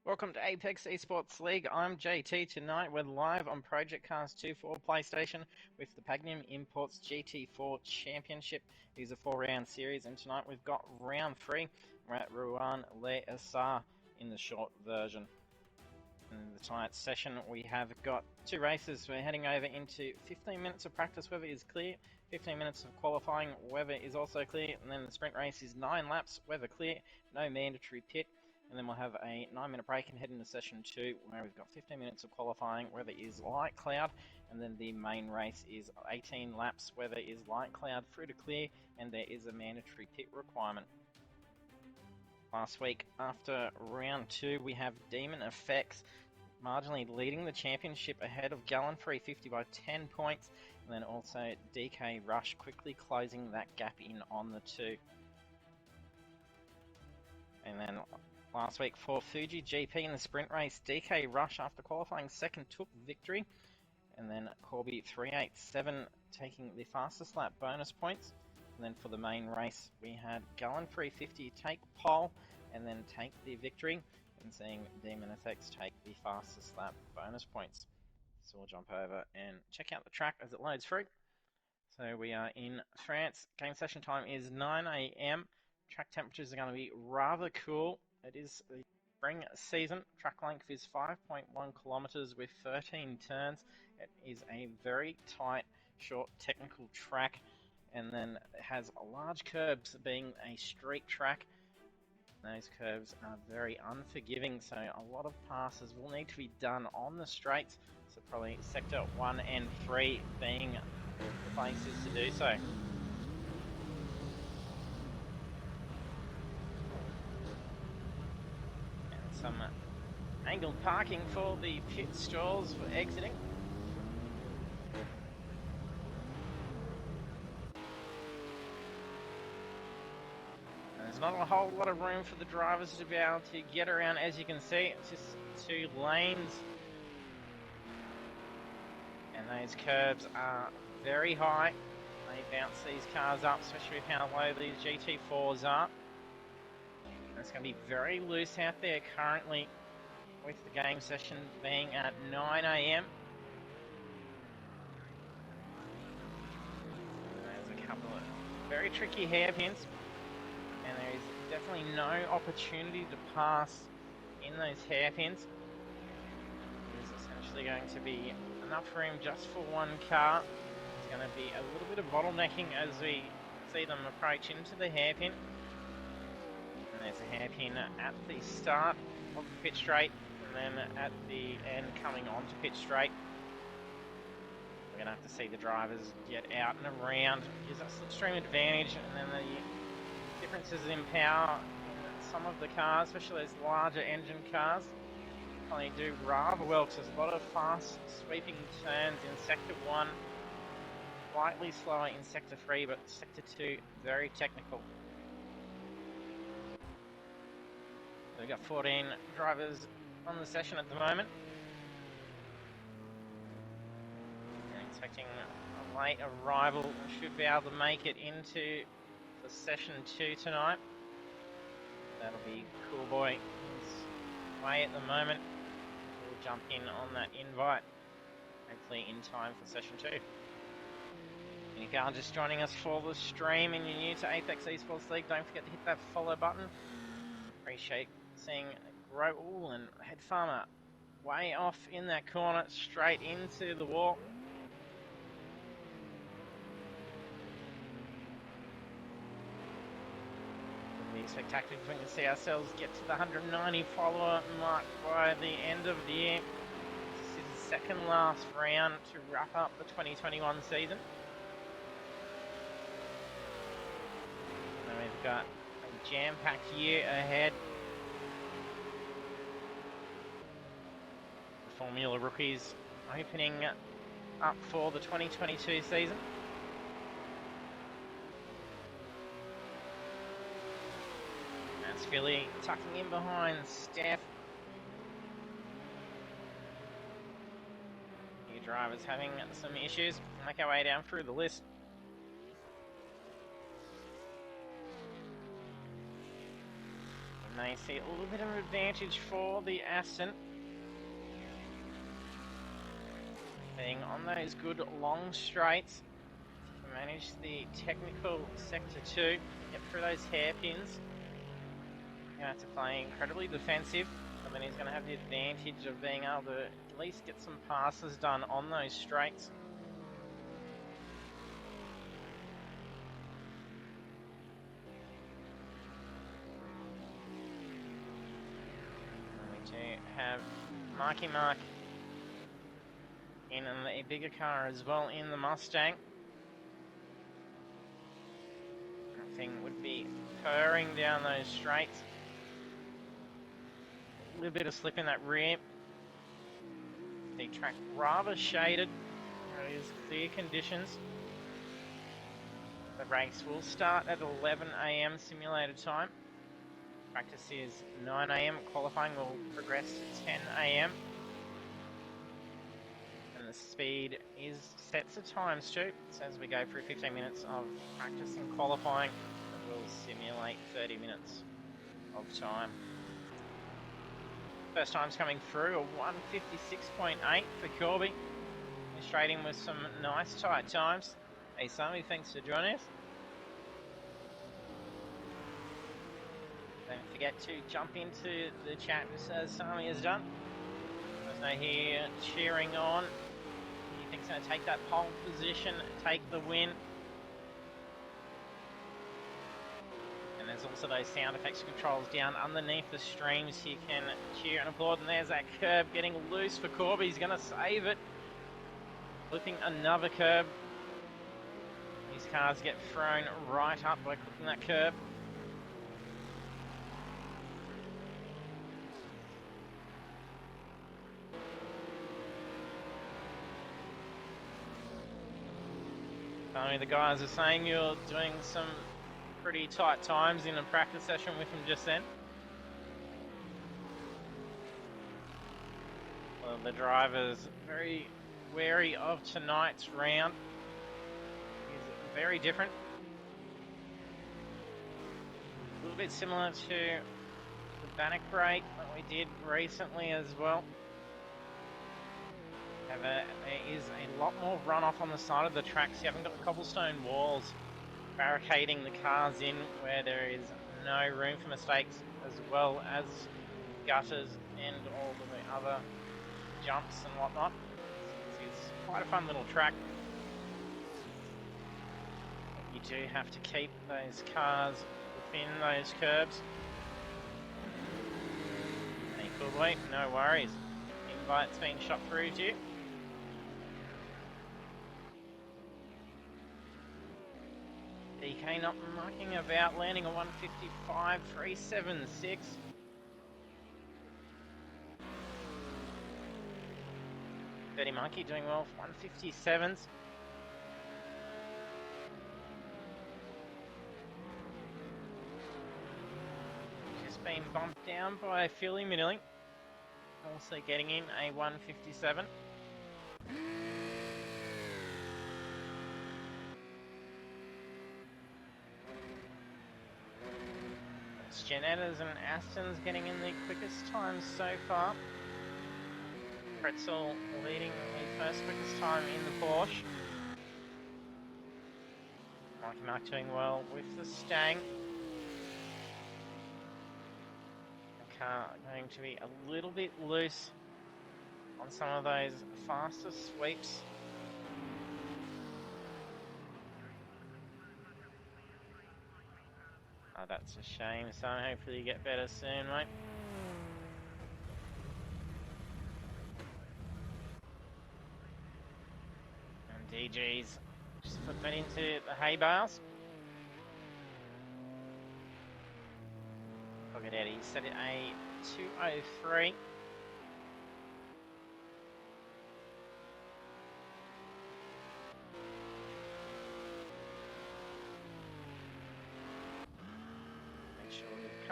Welcome to Apex Esports League. I'm JT. Tonight we're live on Project Cars 2 for PlayStation with the Pagnian Imports GT4 Championship. These are 4-round series, and tonight we've got round 3. We're at Rouen, Les Essarts in the short version. In tonight's session we have got 2 races. We're heading over into 15 minutes of practice, weather is clear, 15 minutes of qualifying, weather is also clear, and then the sprint race is 9 laps, weather clear, no mandatory pit. And then we'll have a 9-minute break and head into session 2, where we've got 15 minutes of qualifying, weather is light cloud, and then the main race is 18 laps, weather is light cloud through to clear, and there is a mandatory pit requirement. Last week, after round 2, we have Demon Effects marginally leading the championship ahead of Gallon 350 by 10 points, and then also DK Rush quickly closing that gap in on the 2. And then last week for Fuji GP in the sprint race, DK Rush after qualifying second took victory, and then Corby 387 taking the fastest lap bonus points. And then for the main race we had Gallon 350 take pole and then take the victory, and seeing Demon Effects take the fastest lap bonus points. So we'll jump over and check out the track as it loads through. So we are in France. Game session time is 9 AM. Track temperatures are going to be rather cool. It is the spring season. Track length is 5.1 kilometers with 13 turns. It is a very tight, short, technical track, and then it has large curbs being a street track. Those curves are very unforgiving, so a lot of passes will need to be done on the straights. So probably sector 1 and 3 being the places to do so. Some angled parking for the pit stalls for exiting. There's not a whole lot of room for the drivers to be able to get around. As you can see, it's just 2 lanes. And those curbs are very high. They bounce these cars up, especially with how low these GT4s are. It's going to be very loose out there currently, with the game session being at 9 AM. There's a couple of very tricky hairpins, and there is definitely no opportunity to pass in those hairpins. There's essentially going to be enough room just for one car. There's going to be a little bit of bottlenecking as we see them approach into the hairpin. And there's a hairpin at the start of the pit straight, and then at the end coming onto pit straight. We're going to have to see the drivers get out and around, use that slipstream advantage, and then the differences in power in some of the cars, especially those larger engine cars, probably do rather well, because there's a lot of fast sweeping turns in sector 1, slightly slower in sector 3, but sector 2 very technical. So we've got 14 drivers on the session at the moment. And expecting a late arrival. We should be able to make it into the session 2 tonight. That'll be Cool Boy. He's away at the moment. We'll jump in on that invite, hopefully in time for session 2. And if you are just joining us for the stream and you're new to Apex Esports League, don't forget to hit that follow button. Appreciate seeing Grow and Head Farmer way off in that corner, straight into the wall. It'll be spectacular if we can see ourselves get to the 190 follower mark by the end of the year. This is the second last round to wrap up the 2021 season. And we've got a jam-packed year ahead. The Formula Rookies opening up for the 2022 season. That's Philly tucking in behind Steph. New drivers having some issues. Make our way down through the list. they see a little bit of advantage for the Aston. Being on those good long straights to manage the technical sector 2, get through those hairpins. You're going to have to play incredibly defensive, but then he's going to have the advantage of being able to at least get some passes done on those straights. And we do have Marky Mark in a bigger car as well in the Mustang. Nothing would be purring down those straights. A little bit of slip in that rear. The track rather shaded. There is clear conditions. The race will start at 11 AM simulated time. Practice is 9 AM. Qualifying will progress to 10 AM. And the speed is set to times too. So as we go through 15 minutes of practice and qualifying, it will simulate 30 minutes of time. First times coming through, a 156.8 for Corby. Straight in with some nice tight times. Hey Sammy, thanks for joining us. Don't forget to jump into the chat just as Sammy has done. There's no here cheering on. He thinks he's going to take that pole position, take the win. And there's also those sound effects controls down underneath the streams. You can cheer and applaud. And there's that curb getting loose for Corby. He's going to save it. Flipping another curb. These cars get thrown right up by clipping that curb. The guys are saying you're doing some pretty tight times in a practice session with him just then. Well, the driver's very wary of tonight's round. It's very different. A little bit similar to the Bannock break that we did recently as well. However, there is a lot more runoff on the side of the tracks. You haven't got the cobblestone walls barricading the cars in where there is no room for mistakes, as well as gutters and all the other jumps and whatnot. It's quite a fun little track. You do have to keep those cars within those curbs. Any cool way? No worries. Invite's been shot through to you. DK not mucking about, landing a 155.376. Dirty Monkey doing well for 157s. Just been bumped down by Philly Middling. Also getting in a 157. Janettas and Astons getting in the quickest times so far. Pretzel leading the first quickest time in the Porsche. Marky Mark doing well with the Stang. The car going to be a little bit loose on some of those faster sweeps. Oh, that's a shame, so hopefully you get better soon, mate. And DG's just put that into the hay bales. Look at Eddie, set it a 203.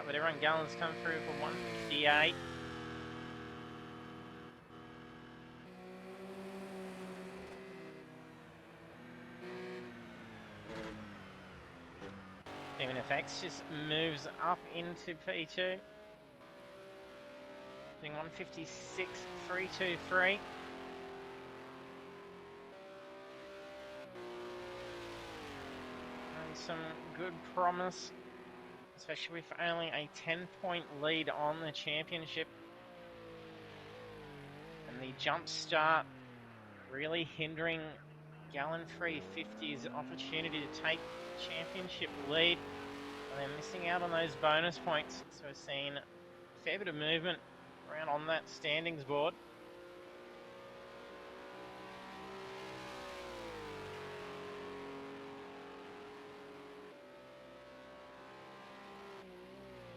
But everyone gallons come through for 158. Even FX just moves up into P2. doing 156.323. And some good promise, especially with only a 10-point lead on the championship. And the jump start really hindering Gallon 350's opportunity to take the championship lead. And they're missing out on those bonus points. So we're seeing a fair bit of movement around on that standings board.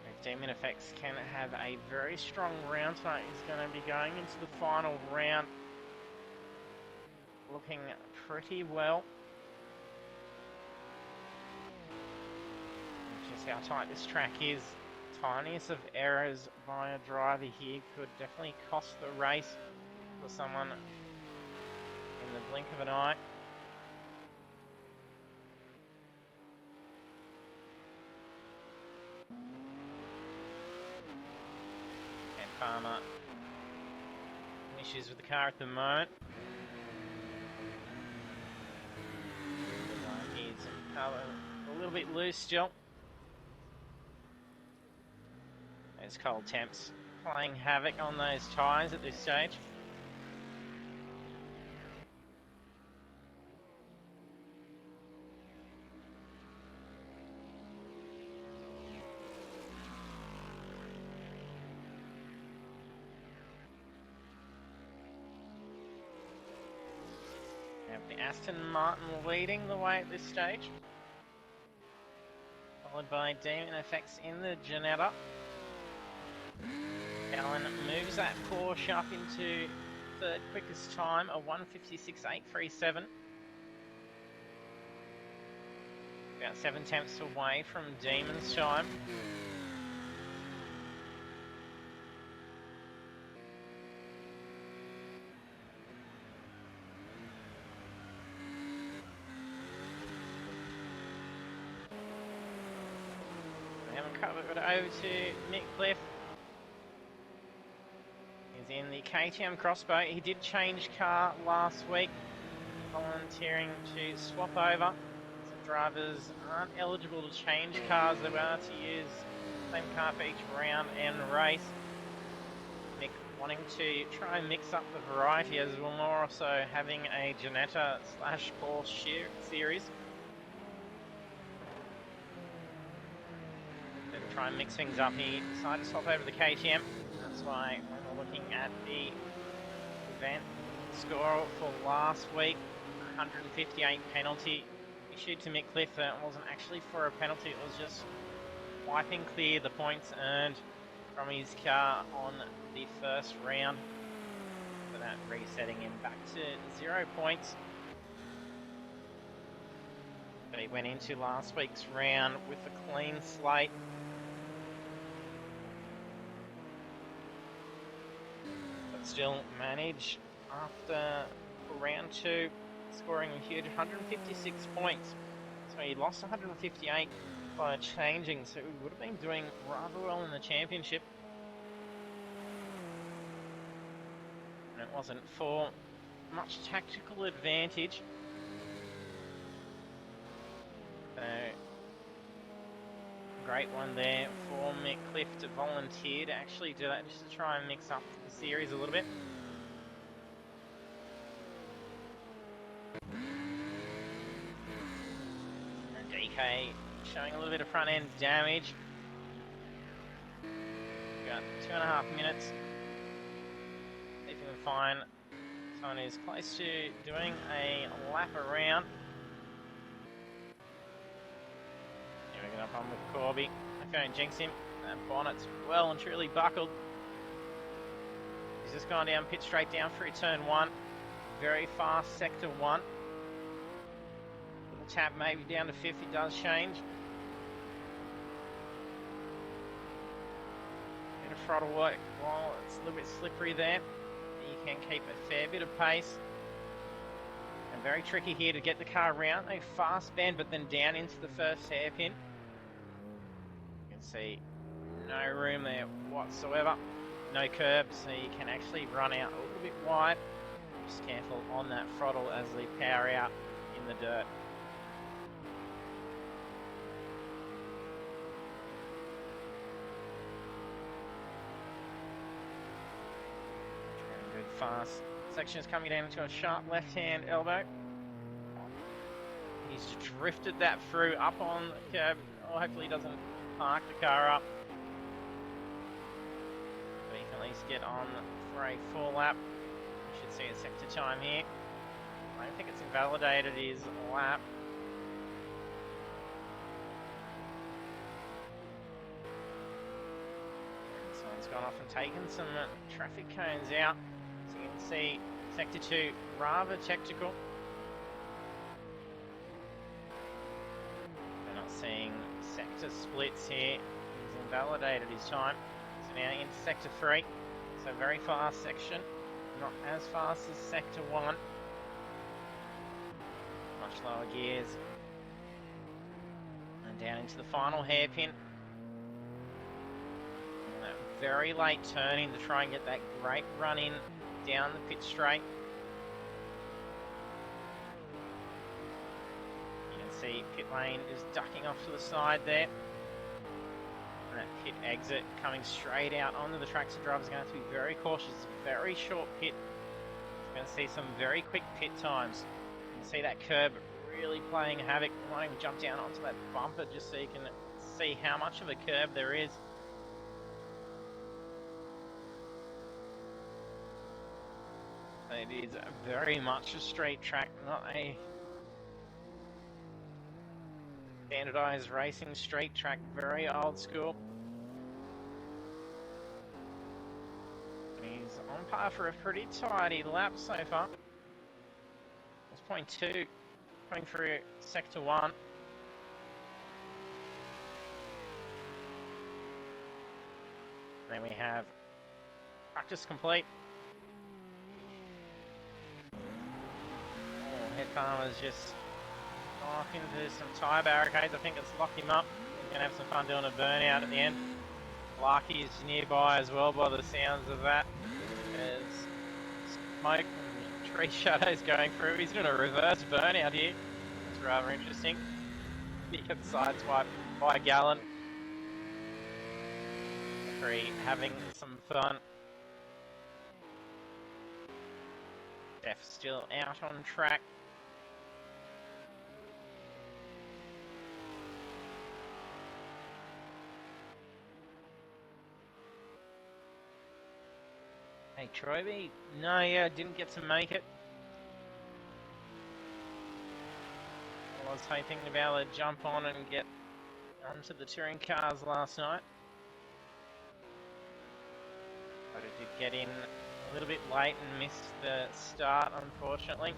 If Demon Effects can have a very strong round tonight, he's going to be going into the final round looking pretty well. Just how tight this track is. Tiniest of errors by a driver here could definitely cost the race for someone in the blink of an eye. And Palmer issues with the car at the moment. He's a little bit loose still. Those cold temps playing havoc on those tyres at this stage. We have the Aston Martin leading the way at this stage, followed by Demon Effects in the Ginetta. Allen moves that Porsche up into third quickest time, a 156.837. About 7 tenths away from Demon's time. We haven't covered it over to Nick Cliff. He's in the KTM Crossbow. He did change car last week, volunteering to swap over. So drivers aren't eligible to change cars. They are to use the same car for each round and race. Mick wanting to try and mix up the variety, as well, more so having a Ginetta / Porsche series. To try and mix things up, he decided to swap over to the KTM. That's why when we're looking at the event score for last week, 158 penalty issued to Mick Cliff. It wasn't actually for a penalty, it was just wiping clear the points earned from his car on the first round. For that, resetting him back to 0 points. But he went into last week's round with a clean slate. But still managed after round 2, scoring a huge 156 points. So he lost 158 by changing, so he would have been doing rather well in the championship. And it wasn't for much tactical advantage. So, great one there for Mick Cliff to volunteer to actually do that, just to try and mix up the series a little bit. And DK showing a little bit of front end damage. We've got 2.5 minutes. See if we can find someone who's close to doing a lap around. We're going up on with Corby. I can't jinx him. That bonnet's well and truly buckled. He's just gone down, pit straight down through turn 1. Very fast sector 1. Little tap maybe down to 5th. It does change. Bit of throttle work while it's a little bit slippery there. You can keep a fair bit of pace. And very tricky here to get the car around. A fast bend, but then down into the first hairpin. See, no room there whatsoever. no curb, so you can actually run out a little bit wide. Just careful on that throttle as they power out in the dirt. Good fast section is coming down into a sharp left-hand elbow. He's drifted that through up on the curb. Oh, hopefully he doesn't park the car up. But he can at least get on for a full lap. You should see a sector time here. I don't think it's invalidated his lap. And someone's gone off and taken some traffic cones out. So you can see sector 2 rather technical. We're not seeing sector splits here. He's invalidated his time. So now into sector 3. So very fast section. Not as fast as sector 1. Much lower gears. And down into the final hairpin. And that very late turning to try and get that great run in down the pit straight. You can see pit lane is ducking off to the side there. And that pit exit coming straight out onto the track, so drivers are going to have to be very cautious. It's a very short pit. You're going to see some very quick pit times. You can see that curb really playing havoc. You might even jump down onto that bumper just so you can see how much of a curb there is. It is very much a straight track, not a standardized racing straight track, very old school. He's on par for a pretty tidy lap so far. It's 0.2 coming through sector 1. Then we have practice complete. Farmer's just off into some tyre barricades. I think it's locked him up. He's going to have some fun doing a burnout at the end. Larky is nearby as well by the sounds of that. There's smoke and tree shadows going through. He's doing a reverse burnout here. It's rather interesting. He gets sideswiped by a gallon. Three having some fun. Def still out on track. Hey, Troy, no, yeah, didn't get to make it. I was hoping to be able to jump on and get onto the touring cars last night. But it did get in a little bit late and missed the start, unfortunately.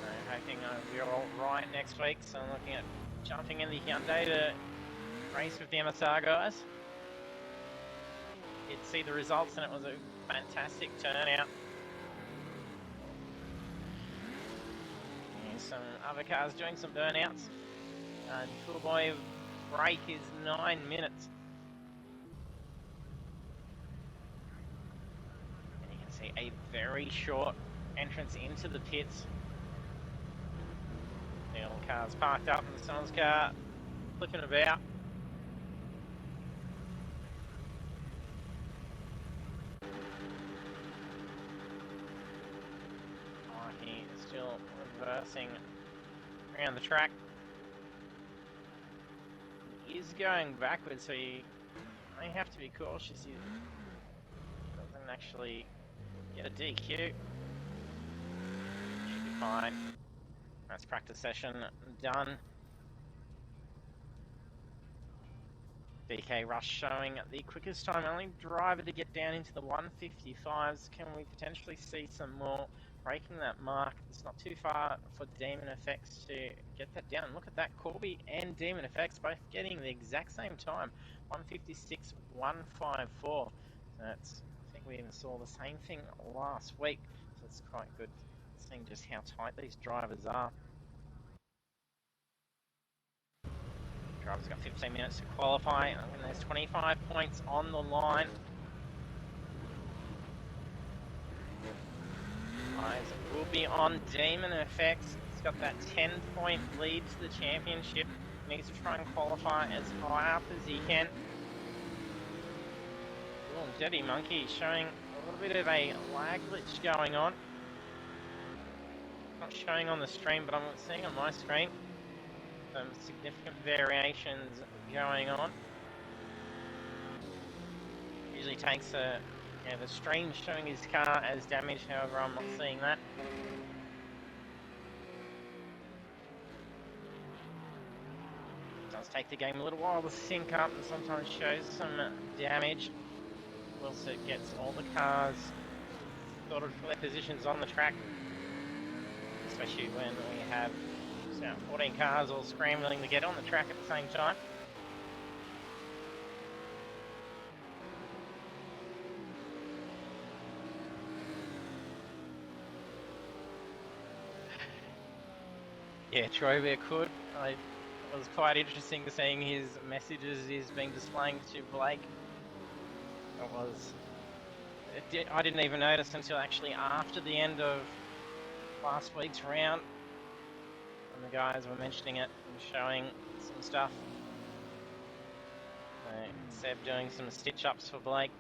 I'm hoping I'll be all right next week, so I'm looking at jumping in the Hyundai to race with the MSR guys. Did see the results and it was a fantastic turnout. And some other cars doing some burnouts. And Cool Boy break is 9 minutes. And you can see a very short entrance into the pits. The old car's parked up and someone's car flipping about. Still reversing around the track. He is going backwards, so you may have to be cautious. He doesn't actually get a DQ. Should be fine. That's practice session done. DK Rush showing the quickest time, only driver to get down into the 155s. Can we potentially see some more breaking that mark? It's not too far for Demon Effects to get that down. Look at that, Corby and Demon Effects both getting the exact same time, 156.154. That's, I think we even saw the same thing last week, so it's quite good seeing just how tight these drivers are. Driver's got 15 minutes to qualify, and there's 25 points on the line. Eyes will be on Demon FX. He's got that 10-point lead to the championship. Needs to try and qualify as high up as he can. Oh, Jetty Monkey showing a little bit of a lag glitch going on. Not showing on the stream, but I'm seeing on my screen some significant variations going on. Usually takes the stream showing his car as damaged, however I'm not seeing that. It does take the game a little while to sync up and sometimes shows some damage. Also gets all the cars sorted for their positions on the track, especially when we have 14 cars all scrambling to get on the track at the same time. Yeah, Trover could. It was quite interesting seeing his messages he's been displaying to Blake. I didn't even notice until actually after the end of last week's round, and the guys were mentioning it and showing some stuff. Seb doing some stitch-ups for Blake.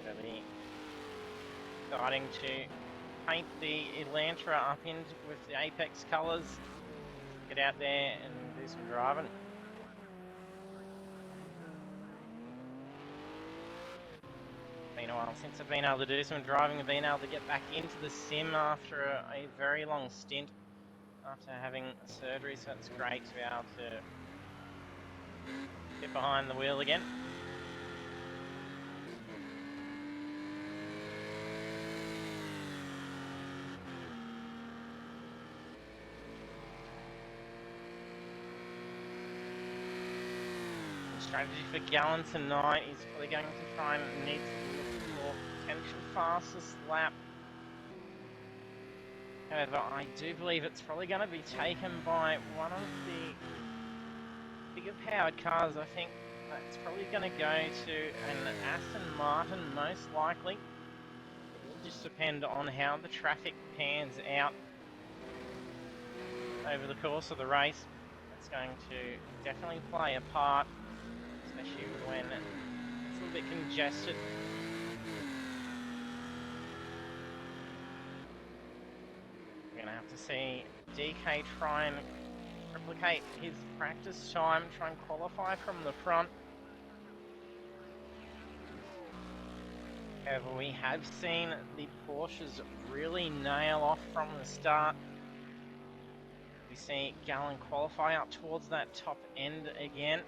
Really starting to paint the Elantra up in with the Apex colours. Get out there and do some driving. Been a while since I've been able to do some driving. I've been able to get back into the sim after a very long stint after having surgery, so it's great to be able to get behind the wheel again. Strategy for Gallen tonight is probably going to try and need to look for potential fastest lap. However, I do believe it's probably going to be taken by one of the bigger powered cars. I think it's probably going to go to an Aston Martin most likely. It will just depend on how the traffic pans out over the course of the race. It's going to definitely play a part, especially when it's a little bit congested. We're going to have to see DK try and replicate his practice time, try and qualify from the front. However, we have seen the Porsches really nail off from the start. We see Gallen qualify up towards that top end again,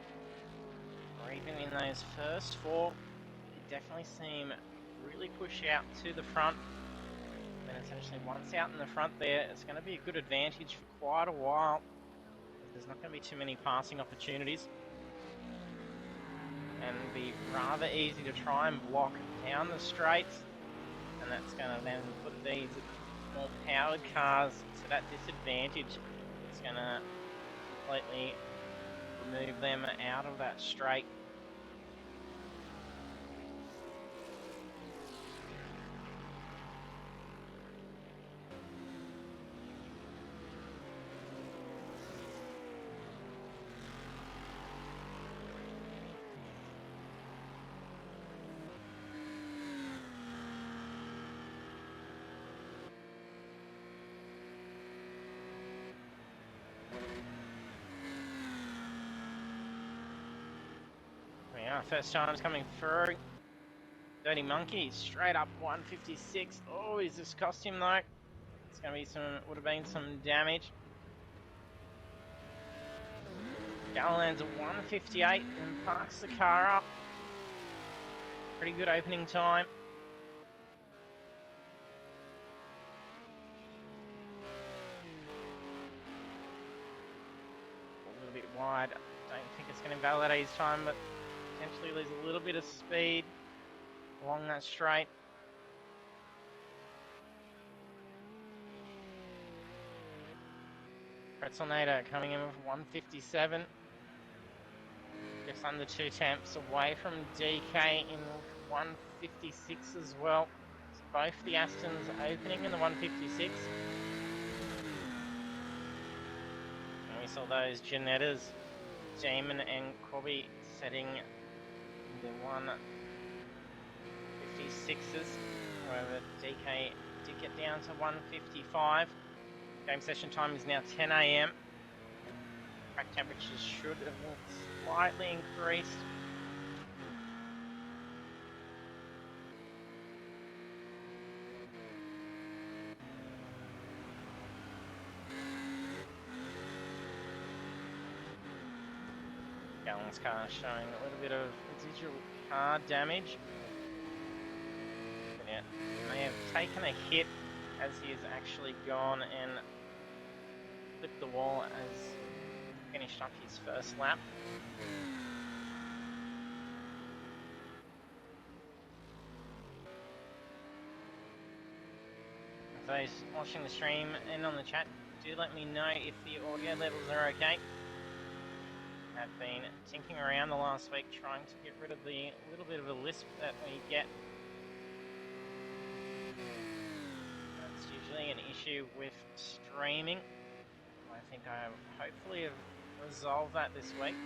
or even in those first four. They definitely seem really push out to the front. And essentially once out in the front there, it's going to be a good advantage for quite a while. There's not going to be too many passing opportunities. And it'll be rather easy to try and block down the straights. And that's going to then put these more powered cars to that disadvantage. It's going to completely remove them out of that straight. First time's coming through. Dirty Monkey, straight up 156. Oh, is this cost him though? It's going to be would have been some damage. Gallen lands a 158 and parks the car up. Pretty good opening time. A little bit wide. Don't think it's going to invalidate his time, but potentially lose a little bit of speed along that straight. Pretzelnader coming in with 157. Just under 2 temps away from DK in 156 as well. So both the Astons opening in the 156. And we saw those Janettas, Damon and Corby setting the 156s. However, DK did get down to 155. Game session time is now 10 AM. Track temperatures should have slightly increased. Gallen's car showing a little bit of residual car damage. But yeah, may have taken a hit as he has actually gone and flipped the wall as he finished up his first lap. Those watching the stream and on the chat, do let me know if the audio levels are okay. I've been tinkering around the last week trying to get rid of the little bit of a lisp that we get. That's usually an issue with streaming. I think I hopefully have resolved that this week.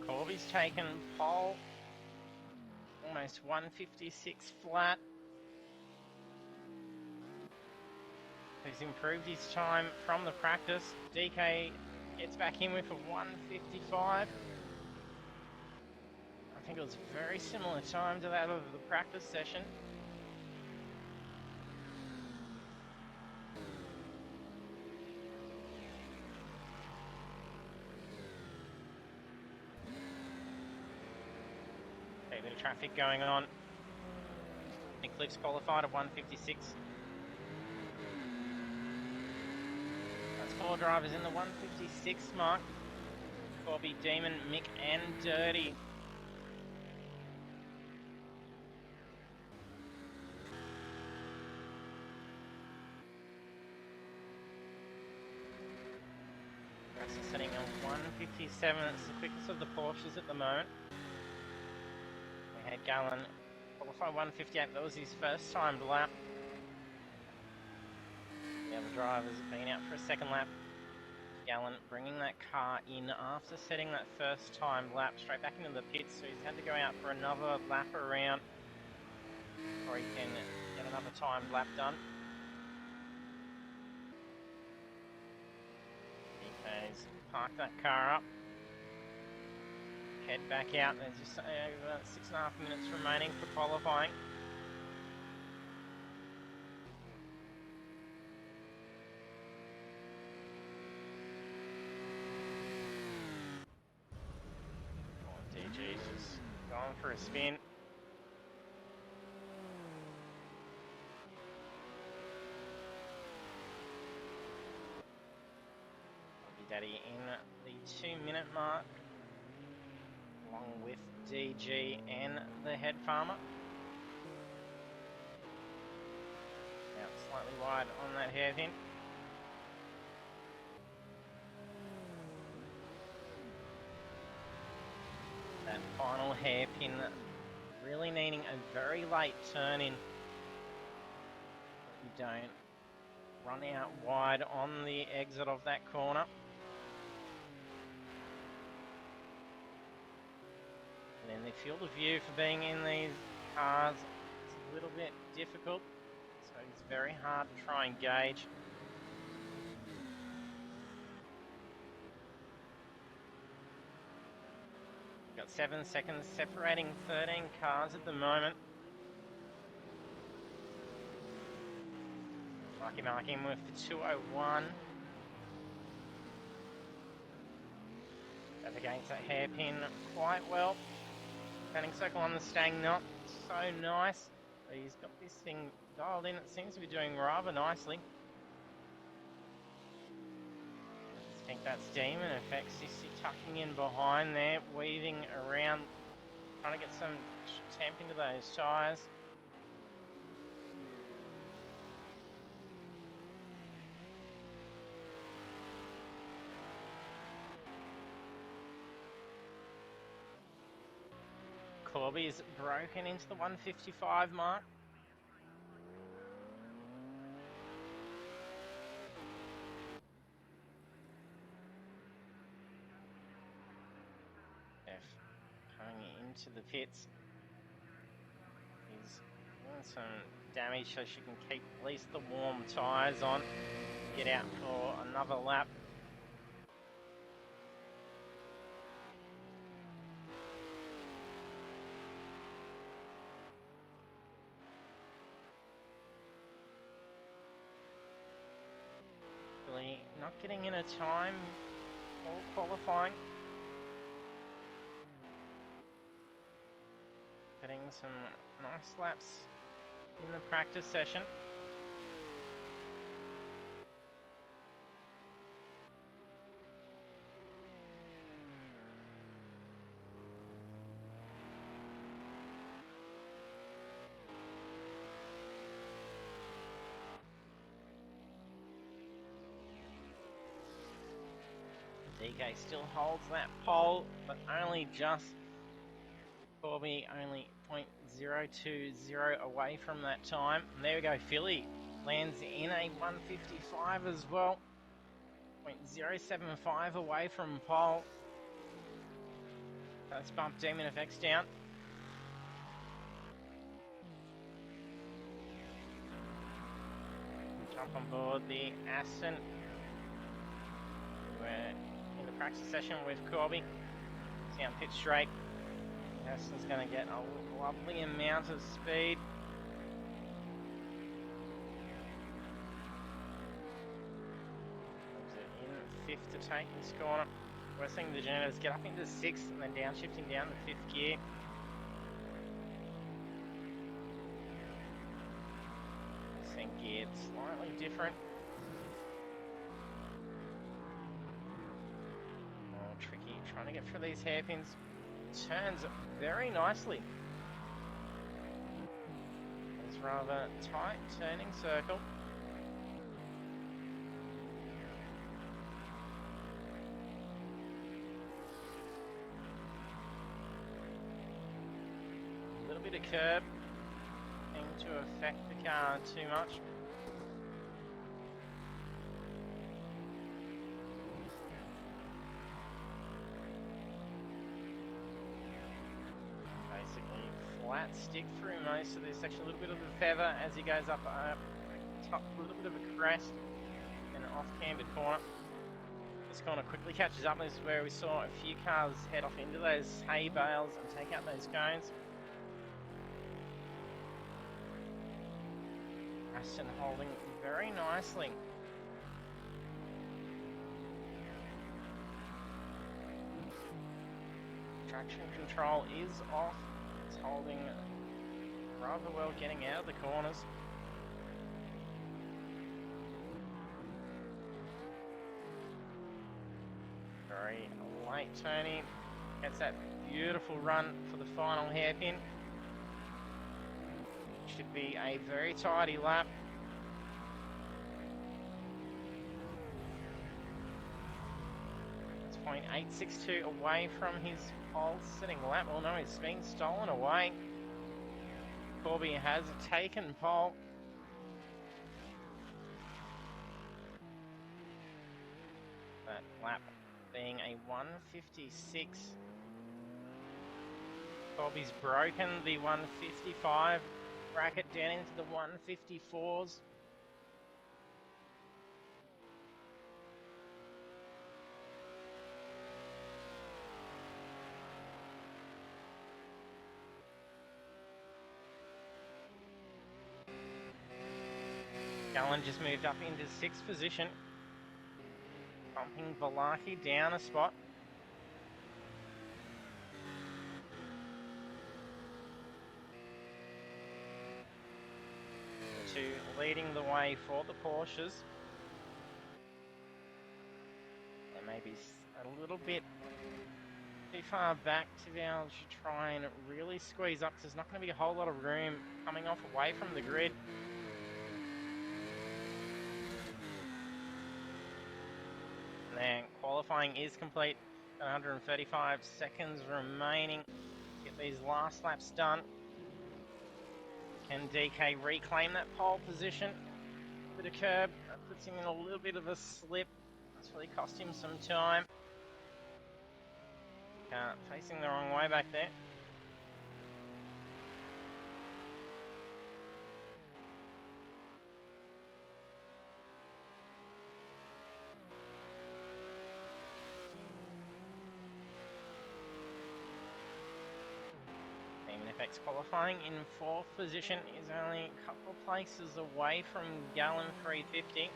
Corby's taken pole, almost 156 flat. He's improved his time from the practice. DK gets back in with a 155. I think it was a very similar time to that of the practice session. A bit of traffic going on. Nick Cliff's qualified at 156. That's 4 drivers in the 156 mark. Corby, Demon, Mick and Dirty. That's sitting on 157. It's the quickest of the Porsches at the moment. We had Gallen qualify 158. That was his first timed lap. The other drivers have been out for a second lap. Gallen bringing that car in after setting that first time lap straight back into the pits, so he's had to go out for another lap around before he can get another timed lap done. DK's parked that car up. Head back out. There's just over 6.5 minutes remaining for qualifying. DG's just going for a spin. Daddy in the 2-minute mark, along with DG and the head farmer. Now slightly wide on that hairpin. That final hairpin really needing a very late turn in. You don't run out wide on the exit of that corner. And then the field of view for being in these cars is a little bit difficult, so it's very hard to try and gauge. We've got 7 seconds separating 13 cars at the moment. Marky Mark in with the 201. Up against that hairpin quite well. Turning circle on the Stang, not so nice. But he's got this thing dialed in. It seems to be doing rather nicely. think that's Demon Effects. Sissy tucking in behind there, weaving around, trying to get some temp into those tyres. Corby's broken into the 155 mark. Coming into the pits. He's doing some damage so she can keep at least the warm tyres on. Get out for another lap. Really not getting in a time for qualifying. Getting some nice laps in the practice session. DK still holds that pole, but only just. Corby only 0.020 away from that time. And there we go, Philly lands in a 155 as well. 0.075 away from pole. Let's bump Demon Effects down. Jump on board the Aston. We're in the practice session with Corby. Down pit straight. Aston's going to get a lovely amount of speed. In fifth to take this corner. We're seeing the Genetos get up into sixth and then downshifting down to fifth gear. Seeing geared slightly different. Oh, tricky, trying to get through these hairpins. Turns very nicely. It's rather tight turning circle. A little bit of curb seemed to affect the car too much. Flat stick through most of this section, a little bit of a feather as he goes up top, a little bit of a crest and an off-cambered corner. This corner quickly catches up. This is where we saw a few cars head off into those hay bales and take out those cones. Aston holding very nicely. Traction control is off. It's holding rather well, getting out of the corners. Very late turning. Gets that beautiful run for the final hairpin. Should be a very tidy lap. It's 0.862 away from his pole sitting lap. Oh no, it's being stolen away. Corby has taken pole. That lap being a 156. Corby's broken the 155 bracket down into the 154s. Gallen just moved up into 6th position, bumping Balaki down a spot. The two leading the way for the Porsches. little bit too far back to be able to try and really squeeze up. There's not going to be a whole lot of room coming off away from the grid. And then qualifying is complete. 135 seconds remaining to get these last laps done. Can DK reclaim that pole position? A bit of curb, puts him in a little bit of a slip. That's really cost him some time. Facing the wrong way back there. FX qualifying in 4th position is only a couple of places away from Gallon 350. If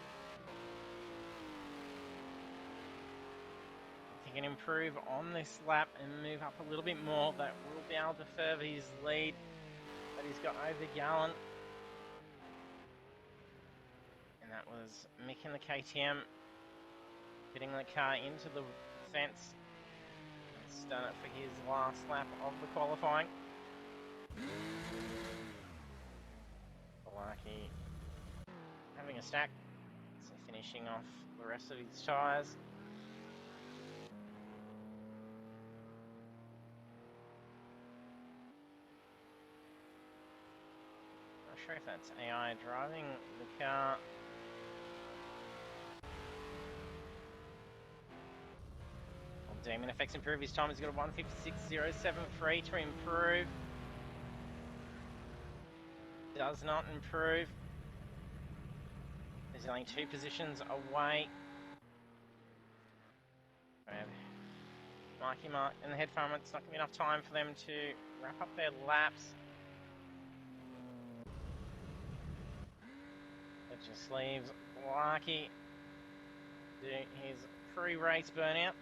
he can improve on this lap and move up a little bit more, that will be able to further his lead that he's got over Gallon. And that was Mick in the KTM fitting the car into the fence. He's done it for his last lap of the qualifying. Balaki having a stack, so finishing off the rest of his tyres. Not sure if that's AI driving the car. Well, Demon Effects improve his time. He's got a 156.073 to improve. Does not improve. There's only 2 positions away. We have Marky Mark and the head farmer. It's not going to be enough time for them to wrap up their laps. It just leaves Larky do his pre-race burnout.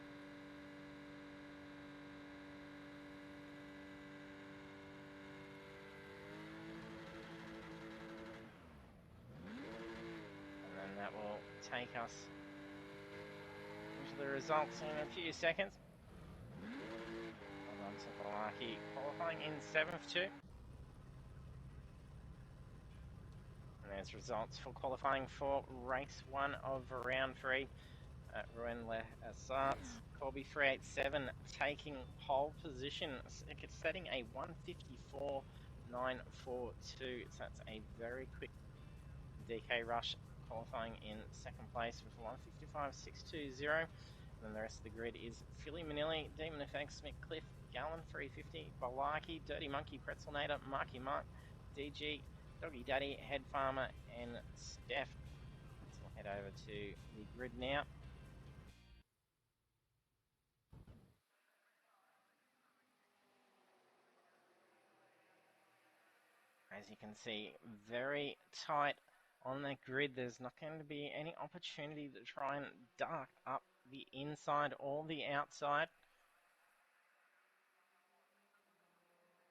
That will take us into the results in a few seconds. Well done to Balaki, qualifying in 7th too. And there's results for qualifying for race 1 of round 3 at Rouen Essarts. Corby 387 taking pole position, setting a 154.942. So that's a very quick DK Rush qualifying in 2nd place with 155.620. And then the rest of the grid is Philly Manilli, Demon Effects, McCliff, Gallon 350, Balaki, Dirty Monkey, Pretzelnator, Marky Mark, DG, Doggy Daddy, Head Farmer, and Steph. So we'll head over to the grid now. As you can see, very tight on that grid. There's not going to be any opportunity to try and duck up the inside or the outside.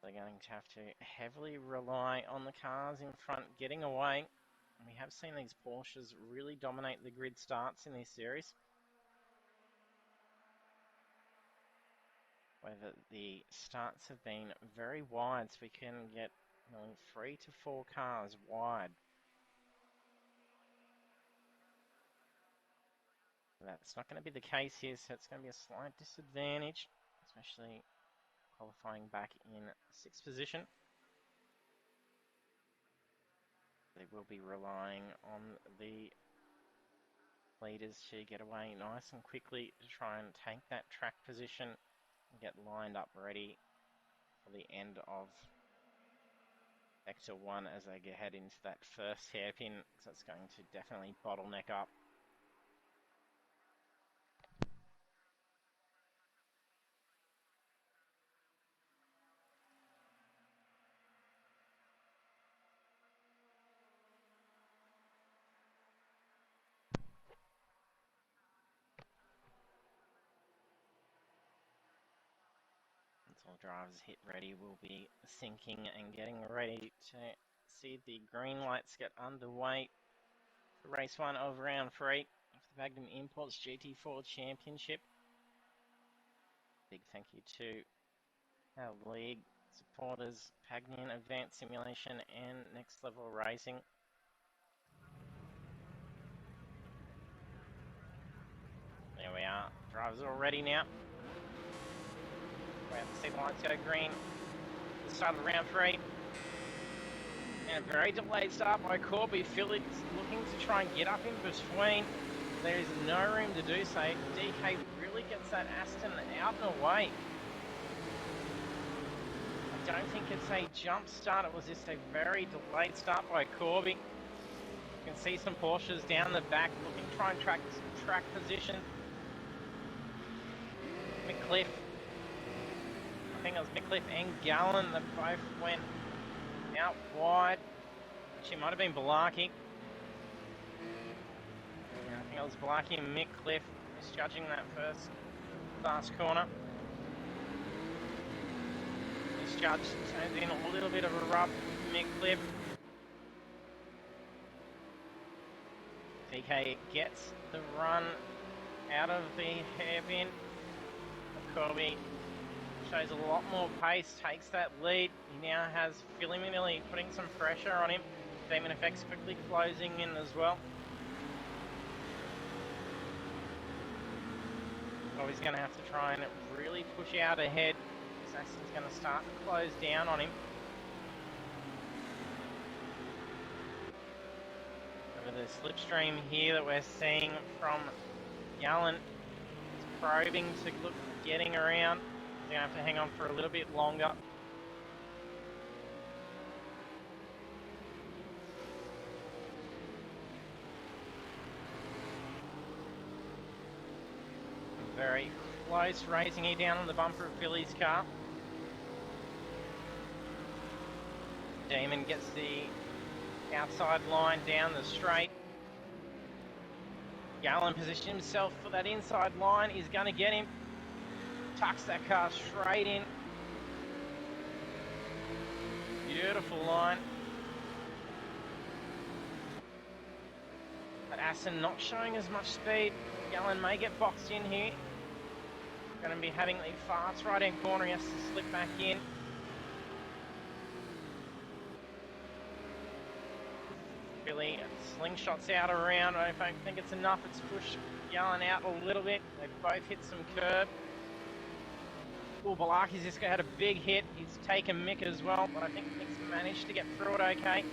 They're going to have to heavily rely on the cars in front getting away. We have seen these Porsches really dominate the grid starts in this series. Whether the starts have been very wide, so we can get 3 to 4 cars wide. That's not going to be the case here, so it's going to be a slight disadvantage, especially qualifying back in 6th position. They will be relying on the leaders to get away nice and quickly to try and take that track position and get lined up ready for the end of Sector 1 as they head into that first hairpin, because that's going to definitely bottleneck up. All drivers hit ready will be syncing and getting ready to see the green lights get underway for race 1 of round 3 of the Pagnian Imports GT4 Championship. Big thank you to our league supporters, Pagnian Advanced Simulation and Next Level Racing. There we are. Drivers all ready now. We have to see the lights go green. The start of round 3. And a very delayed start by Corby. Phillips looking to try and get up in between. There is no room to do so. DK really gets that Aston out and away. I don't think it's a jump start. It was just a very delayed start by Corby. You can see some Porsches down the back looking to try and track position. McCliff. I think it was McCliff and Gallen that both went out wide. She might have been Belarkey. Yeah, I think it was Belarkey and McCliff misjudging that first fast corner. Misjudged, turns in a little bit of a rough McCliff. DK gets the run out of the hairpin. Corby shows a lot more pace, takes that lead. He now has Philly putting some pressure on him. Demon Effects quickly closing in as well. Corby's going to have to try and really push out ahead. Saxon's going to start to close down on him. Over the slipstream here that we're seeing from Gallen. Probing to look getting around. They're going to have to hang on for a little bit longer. Very close racing here down on the bumper of Philly's car. Damon gets the outside line down the straight. Gallen positions himself for that inside line. He's going to get him. Tucks that car straight in. Beautiful line. But Aston not showing as much speed. Gallen may get boxed in here. Going to be having the fast right-hand corner. He has to slip back in. Billy slingshots out around. I don't think it's enough. It's pushed Gallen out a little bit. They both hit some curb. Oh, Belarkey's just had a big hit. He's taken Mick as well, but I think Mick's managed to get through it okay.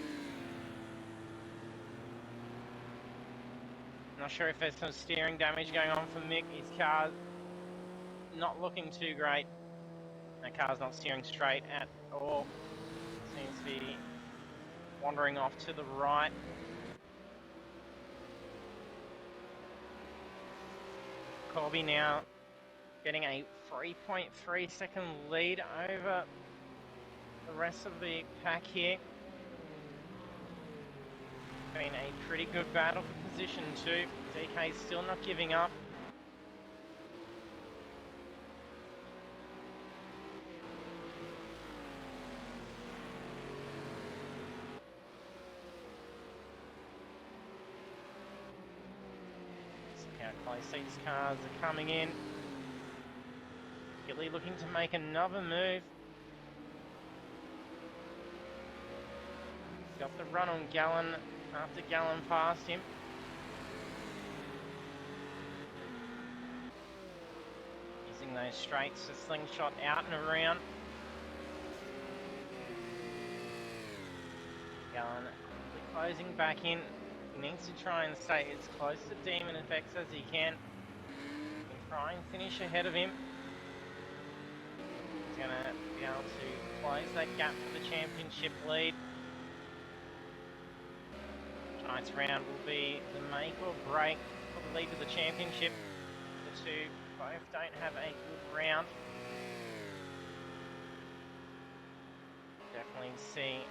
Not sure if there's some steering damage going on for Mick. His car's not looking too great. That car's not steering straight at all. Seems to be wandering off to the right. Corby now getting a 3.3 second lead over the rest of the pack here. Been a pretty good battle for position too. DK still not giving up. See how close these cars are coming in. Gilly looking to make another move. He's got the run on Gallen after Gallen passed him. Using those straights to slingshot out and around. Gallen closing back in. He needs to try and stay as close to Demon Effects as he can. Try and finish ahead of him. He's going to be able to close that gap for the championship lead. Tonight's round will be the make or break for the lead to the championship. The two both don't have a good round. Definitely see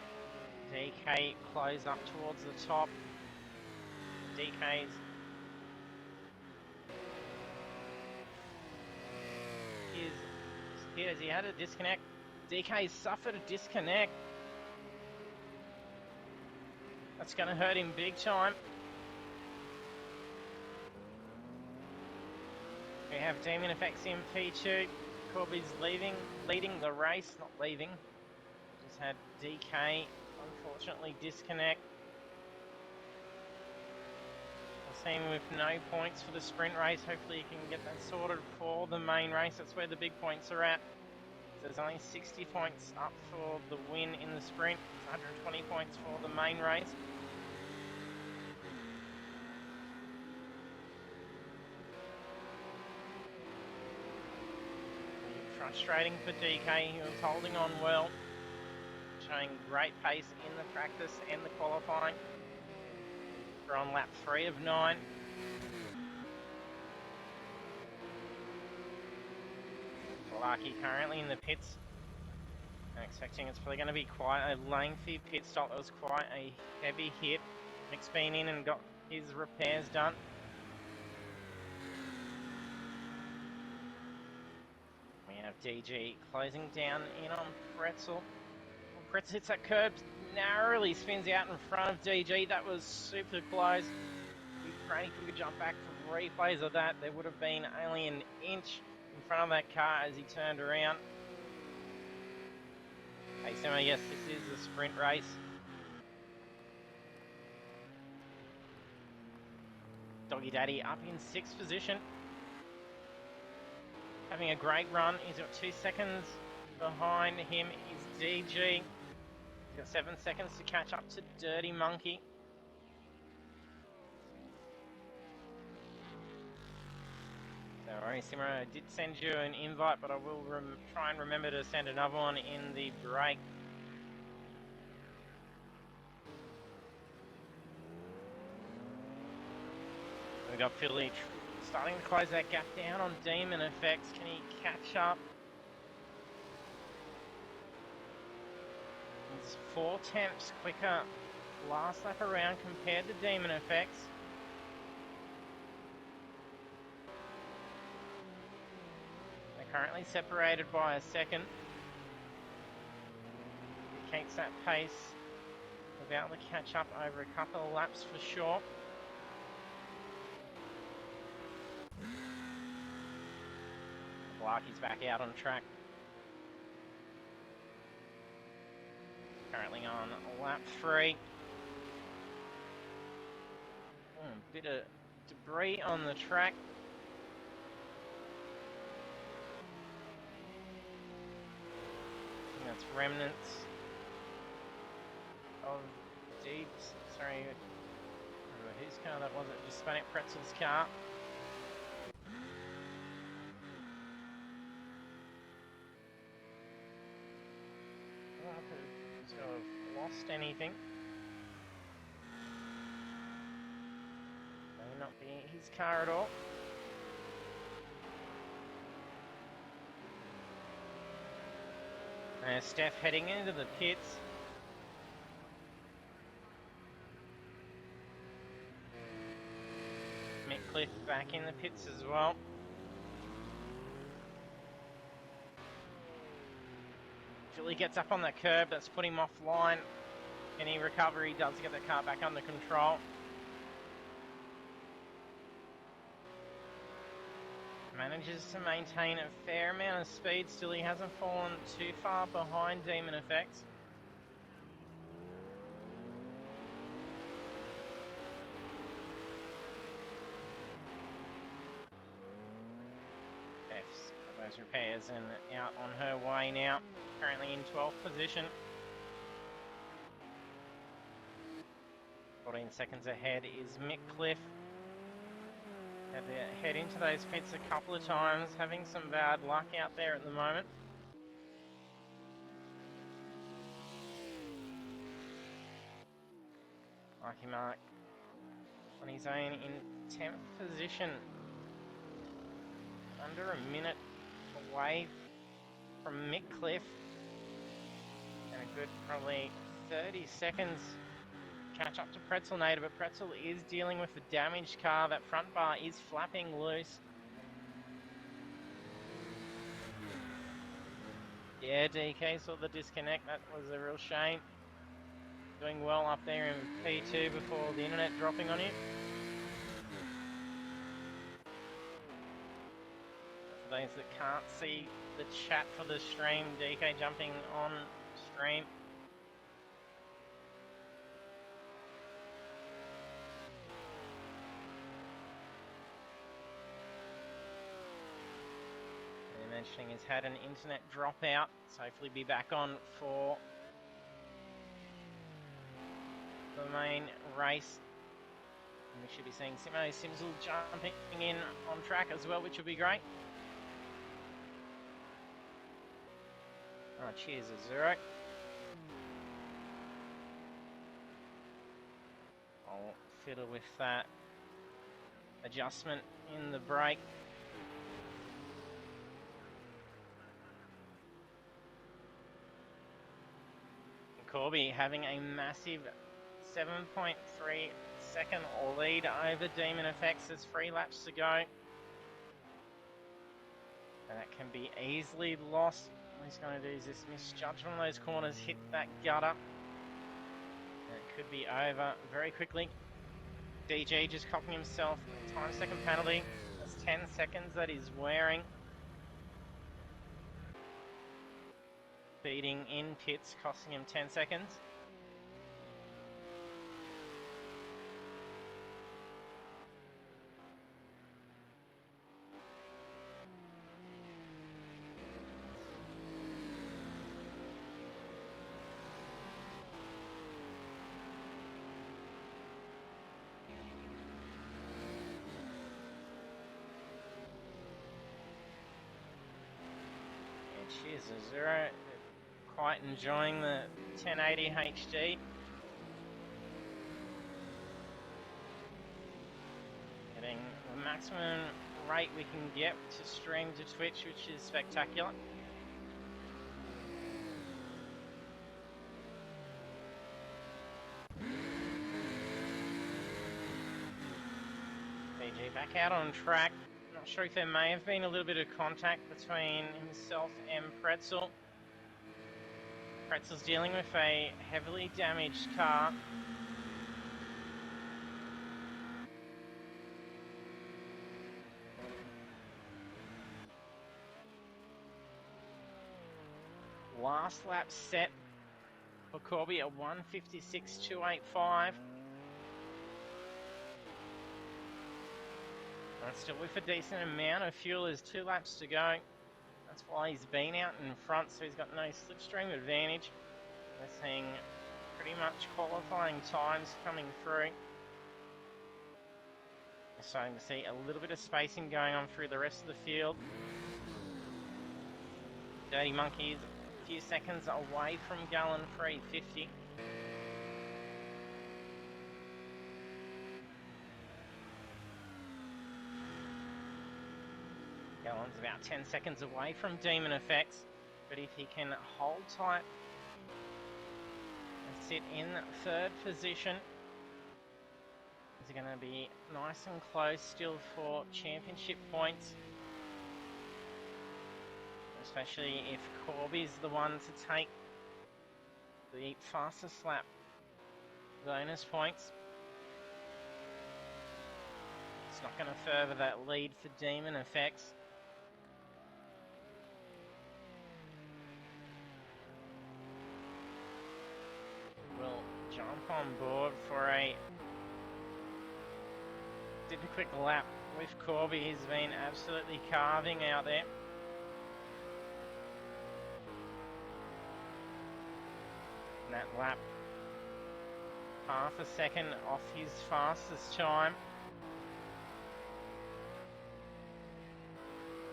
DK close up towards the top. DK's has he had a disconnect? DK suffered a disconnect. That's going to hurt him big time. We have Demon Effects in P2. Corby's leading the race, not leaving. Just had DK, unfortunately, disconnect. We'll see him with no points for the sprint race. Hopefully he can get that sorted for the main race. That's where the big points are at. So there's only 60 points up for the win in the sprint. 120 points for the main race. Frustrating for DK. He was holding on well, showing great pace in the practice and the qualifying. We're on lap 3 of 9. Lucky currently in the pits. I'm expecting it's probably going to be quite a lengthy pit stop. It was quite a heavy hit. Mick's been in and got his repairs done. We have DG closing down in on Pretzel. Pretzel hits that curb, narrowly spins out in front of DG. That was super close. If Granny could jump back for replays of that, there would have been only an inch in front of that car as he turned around. Hey, Simmer, yes, this is a sprint race. Doggy Daddy up in 6th position. Having a great run. He's got 2 seconds behind him is DG. He's got 7 seconds to catch up to Dirty Monkey. Don't worry, Simmer, I did send you an invite, but I will try and remember to send another one in the break. We've got Philly starting to close that gap down on Demon Effects. Can he catch up? He's 4 tenths quicker last lap around compared to Demon Effects. They're currently separated by a second. If he keeps that pace, we'll be able to catch up over a couple of laps for sure. Larky's back out on track. Currently on lap 3. Bit of debris on the track. I think that's remnants of Deeds. Sorry, I don't know whose car that was. It just Hispanic Pretzel's car. So I've lost anything. May not be his car at all. And Steph heading into the pits. Mick Cliff back in the pits as well. Philly gets up on that curb, that's put him offline. Any recovery does get the car back under control. Manages to maintain a fair amount of speed, still he hasn't fallen too far behind Demon Effects. F's got those repairs and out on her way now, currently in 12th position. 14 seconds ahead is Mick Cliff. Had to head into those pits a couple of times, having some bad luck out there at the moment. Lucky Mark on his own in 10th position. Under a minute away from Mick Cliff. And a good probably 30 seconds catch up to Pretzel Nader, but Pretzel is dealing with the damaged car. That front bar is flapping loose. Yeah, DK saw the disconnect. That was a real shame. Doing well up there in P2 before the internet dropping on you. For those that can't see the chat for the stream, DK jumping on stream. And mentioning he's had an internet dropout, so hopefully be back on for the main race. And we should be seeing Simo Simsel jumping in on track as well, which would be great. Oh, cheers, Azuro. I'll fiddle with that adjustment in the brake. Corby having a massive 7.3 second lead over Demon Effects. There's 3 laps to go. And that can be easily lost. What he's going to do is just misjudge one of those corners, hit that gutter. And it could be over very quickly. DG just copying himself a time second penalty. That's 10 seconds that he's wearing. Beating in pits, costing him 10 seconds. Cheers, Azuro. Quite enjoying the 1080 HD. Getting the maximum rate we can get to stream to Twitch, which is spectacular. BG back out on track. Not sure if there may have been a little bit of contact between himself and Pretzel. Pretzel's dealing with a heavily damaged car. Last lap set for Corby at 1:56.285. And still with a decent amount of fuel. There's 2 laps to go. That's why he's been out in front, so he's got no slipstream advantage. We're seeing pretty much qualifying times coming through. We're starting to see a little bit of spacing going on through the rest of the field. Dirty Monkeys a few seconds away from Gallon 350. Gallon's about 10 seconds away from Demon Effects, but if he can hold tight and sit in 3rd position, is going to be nice and close still for championship points, especially if Corby's the one to take the fastest lap bonus points. It's not going to further that lead for Demon Effects. Will jump on board for a quick lap with Corby. He's been absolutely carving out there. And that lap, half a second off his fastest time.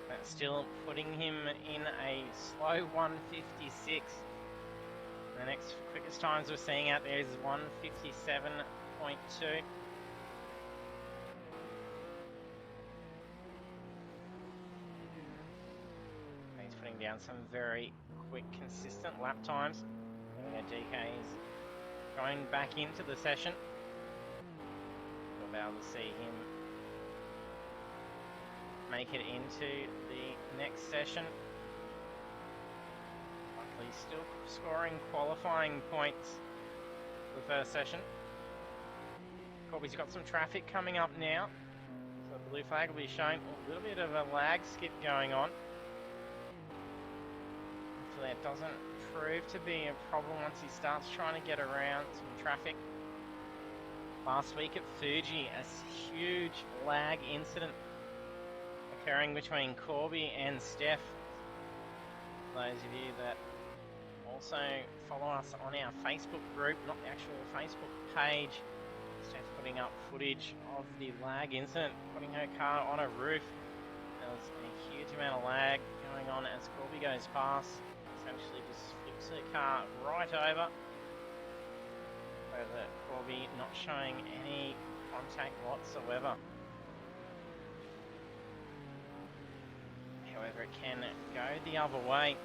That's still putting him in a slow 1:56. The next quickest times we're seeing out there is 1:57.2. He's putting down some very quick, consistent lap times. DK is going back into the session. We'll be able to see him make it into the next session. Luckily still scoring qualifying points for the first session. Corby's got some traffic coming up now, so I blue flag will be shown. A little bit of a lag skip going on. Hopefully it doesn't prove to be a problem once he starts trying to get around some traffic. Last week at Fuji, a huge lag incident occurring between Corby and Steph. Those of you that also follow us on our Facebook group, not the actual Facebook page, Steph putting up footage of the lag incident, putting her car on a roof. There was a huge amount of lag going on as Corby goes past. Essentially just flips her car right over. Over Corby not showing any contact whatsoever. However, it can go the other way,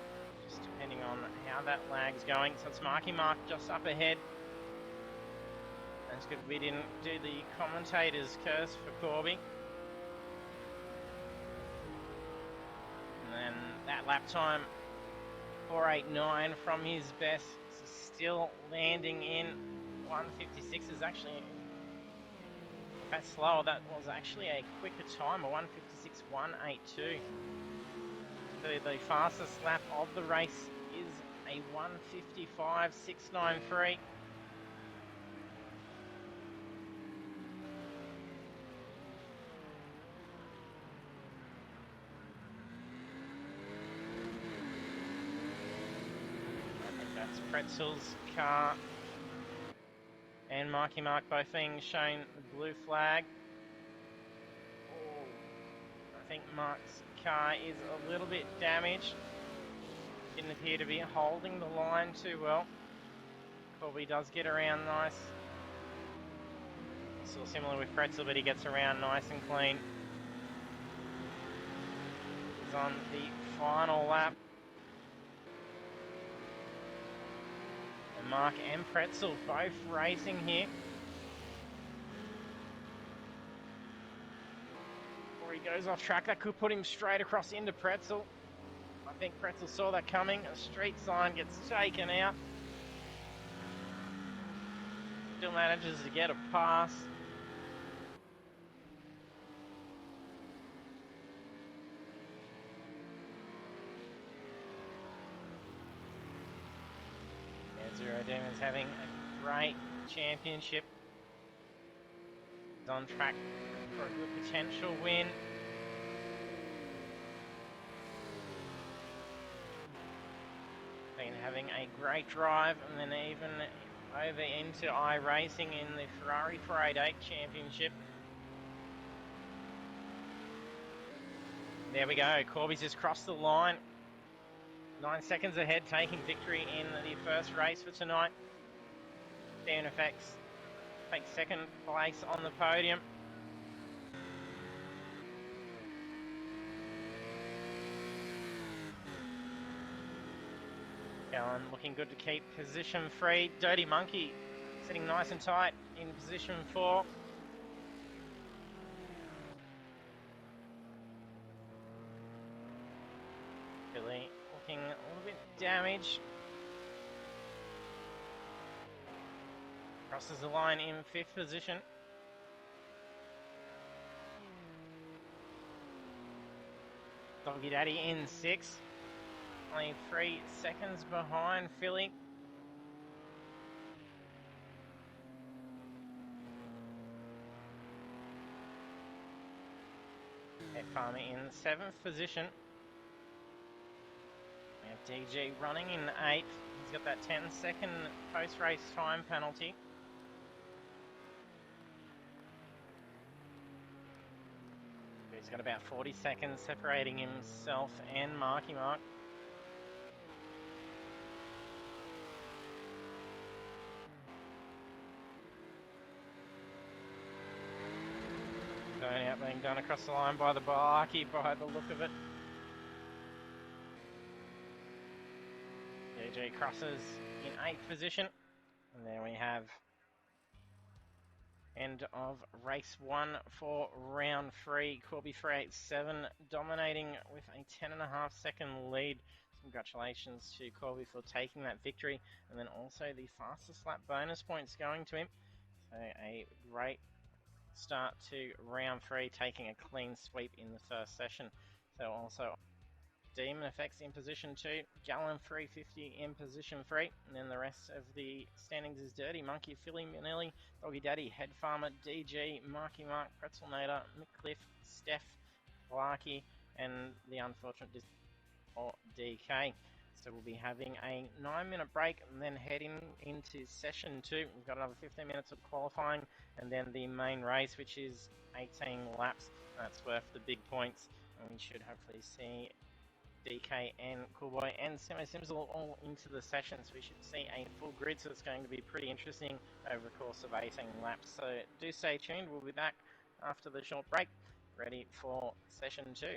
just depending on how that lag's going. So it's Marky Mark just up ahead. That's good we didn't do the commentator's curse for Corby. And then that lap time, 4:89 from his best, still landing in 1:56 is actually, that's slower. That was actually a quicker time, a 1:56.182. The fastest lap of the race is a 1:55.693. I think that's Pretzel's car and Marky Mark both being shown the blue flag. I think Mark's car is a little bit damaged. Didn't appear to be holding the line too well. Corby does get around nice. Still similar with Pretzel, but he gets around nice and clean. He's on the final lap. And Mark and Pretzel both racing here. He goes off track, that could put him straight across into Pretzel. I think Pretzel saw that coming. A street sign gets taken out. Still manages to get a pass. Yeah, Zero Demon's having a great championship. He's on track for a good potential win. Been having a great drive, and then even over into iRacing in the Ferrari Parade 8 Championship. There we go, Corby's just crossed the line. 9 seconds ahead, taking victory in the first race for tonight. Steven Effects takes second place on the podium. Going looking good to keep position 3. Dirty Monkey sitting nice and tight in position 4. Billy looking a little bit damaged. Crosses the line in 5th position. Doggy Daddy in 6th. Only 3 seconds behind Philly. Ed Farmer in 7th position. We have DG running in 8th. He's got that 10-second post-race time penalty. He's got about 40 seconds separating himself and Marky Mark. Going out, being done across the line by the Barkey by the look of it. DJ crosses in 8th position. And there we have end of race 1 for round 3. Corby 387 dominating with a 10.5 second lead. Congratulations to Corby for taking that victory. And then also the fastest lap bonus points going to him. So a great start to round 3, taking a clean sweep in the first session. So also Demon Effects in position 2, Gallon 350 in position 3, and then the rest of the standings is Dirty Monkey, Philly Manelli, Doggy Daddy, Head Farmer, DG, Marky Mark, Pretzelnator, McCliff, Steph, Clarky, and the unfortunate or DK. So we'll be having a 9-minute break and then heading into session 2. We've got another 15 minutes of qualifying and then the main race, which is 18 laps. That's worth the big points, and we should hopefully see DK and Coolboy and Simo Sims all into the session, so we should see a full grid, so it's going to be pretty interesting over the course of 18 laps. So do stay tuned, we'll be back after the short break, ready for session 2.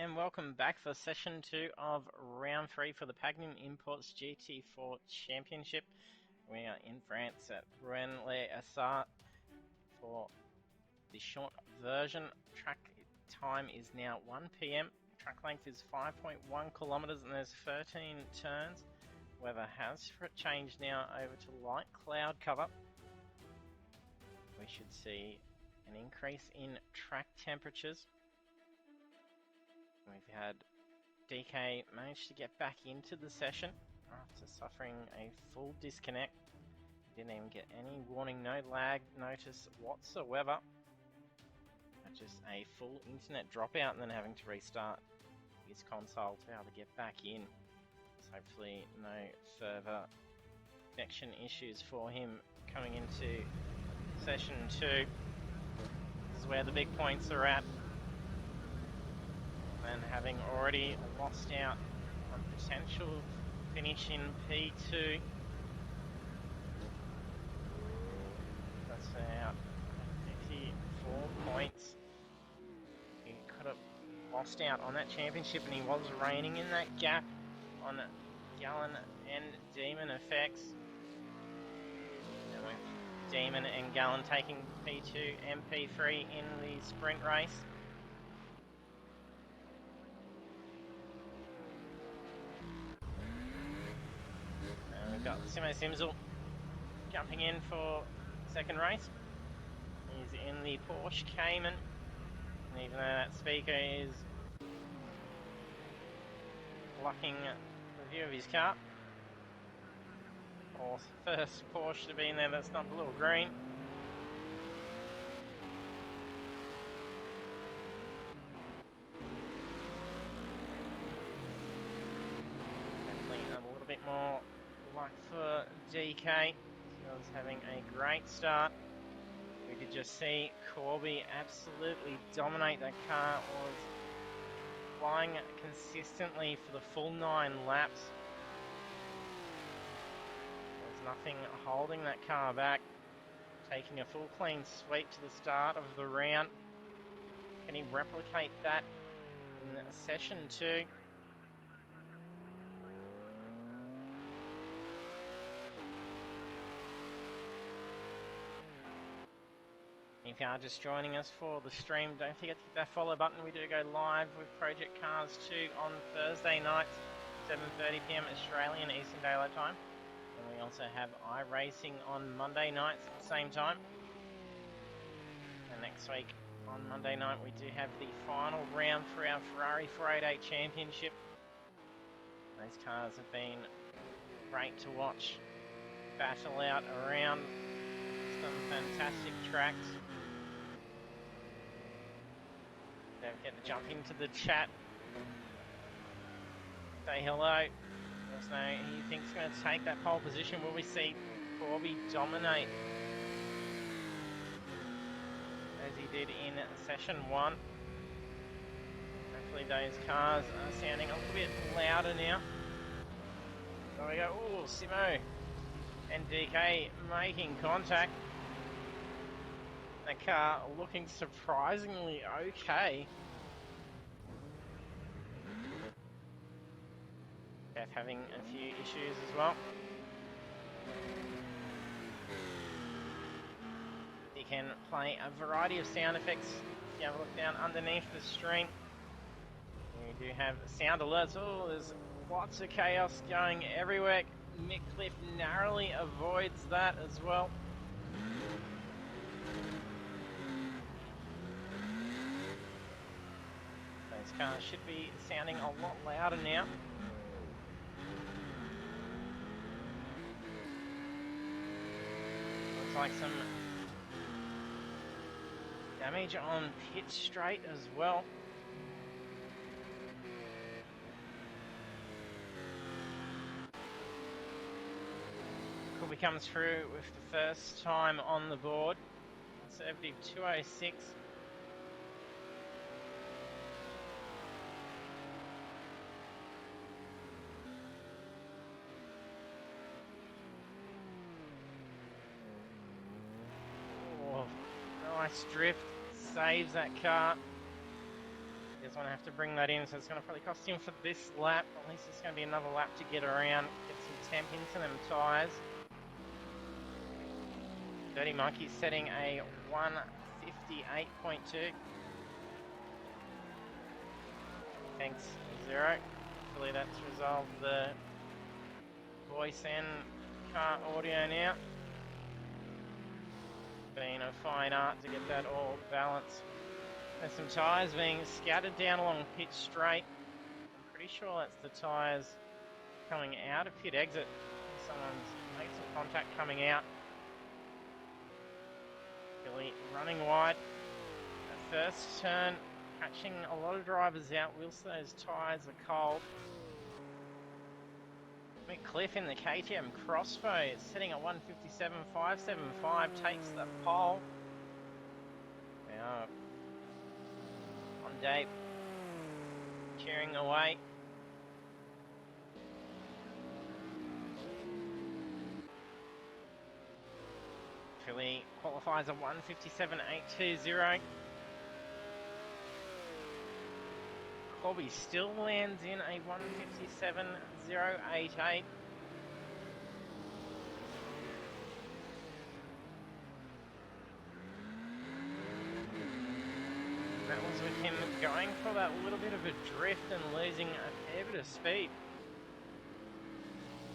And welcome back for session 2 of round 3 for the Pagnian Imports GT4 Championship. We are in France at Rouen les Essarts for the short version. Track time is now 1 PM. Track length is 5.1 kilometers and there's 13 turns. Weather has changed now over to light cloud cover. We should see an increase in track temperatures. We've had DK manage to get back into the session after suffering a full disconnect. Didn't even get any warning, no lag notice whatsoever. Just a full internet dropout and then having to restart his console to be able to get back in. So hopefully no further connection issues for him coming into session 2. This is where the big points are at. And having already lost out on potential finish in P2. That's out 54 points. He could have lost out on that championship and he was reigning in that gap on Gallon and Demon effects. And with Demon and Gallon taking P2 and P3 in the sprint race. We've got Simo Simzel jumping in for second race. He's in the Porsche Cayman, and even though that speaker is blocking the view of his car, or first Porsche to be in there that's not the little green. Definitely a little bit more luck for DK. He was having a great start. We could just see Corby absolutely dominate that car. Was flying consistently for the full 9 laps. There's nothing holding that car back. Taking a full clean sweep to the start of the round. Can he replicate that in session 2? If you are just joining us for the stream, don't forget to hit that follow button. We do go live with Project Cars 2 on Thursday nights, 7:30 PM Australian Eastern Daylight Time. And we also have iRacing on Monday nights at the same time. And next week on Monday night we do have the final round for our Ferrari 488 Championship. Those cars have been great to watch battle out around some fantastic tracks. Don't forget to jump into the chat. Say hello. Let us know who you think's going to take that pole position. Will we see Corby dominate as he did in session 1? Hopefully those cars are sounding a little bit louder now. There we go. Oh, Simo and DK making contact. The car looking surprisingly okay. Jeff having a few issues as well. You can play a variety of sound effects. If you have a look down underneath the stream, we do have sound alerts. Oh, there's lots of chaos going everywhere. Mick Cliff narrowly avoids that as well. Those cars should be sounding a lot louder now. Looks like some damage on pit straight as well. Corby comes through with the first time on the board. Conservative 206. Oh, nice drift. Saves that car. Doesn't want to have to bring that in, so it's going to probably cost him for this lap. At least it's going to be another lap to get around, get some temp into them tyres. Dirty Monkey setting a 158.2. Thanks, 0. Hopefully that's resolved the voice and car audio now. Been a fine art to get that all balanced. There's some tyres being scattered down along pit straight. I'm pretty sure that's the tyres coming out of pit exit. Someone's made some contact coming out. Really running wide. The first turn, catching a lot of drivers out whilst those tyres are cold. Cliff in the KTM Crossbow sitting at 157.575, takes the pole. Now, on Dave, cheering away. Philly qualifies a 157.820. Corby still lands in a 157.088. That was with him going for that little bit of a drift and losing a fair bit of speed.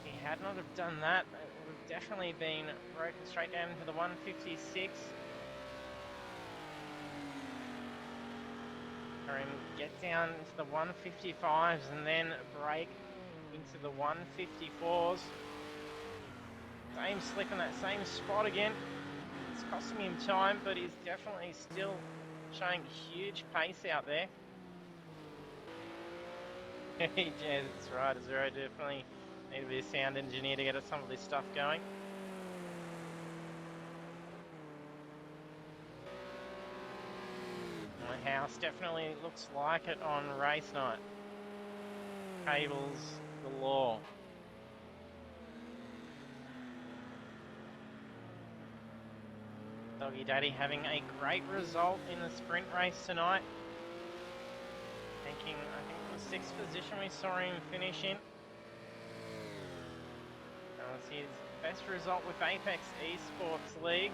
If he had not have done that, it would have definitely been broken straight down to the 156. For him, get down to the 155s and then break into the 154s. Same slip in that same spot again. It's costing him time, but he's definitely still showing huge pace out there. Yeah, that's right, Zero. Definitely need to be a sound engineer to get some of this stuff going. My house definitely looks like it on race night. Cables galore. Doggy Daddy having a great result in the sprint race tonight. Taking, I think, the 6th position we saw him finish in. That was his best result with Apex eSports League.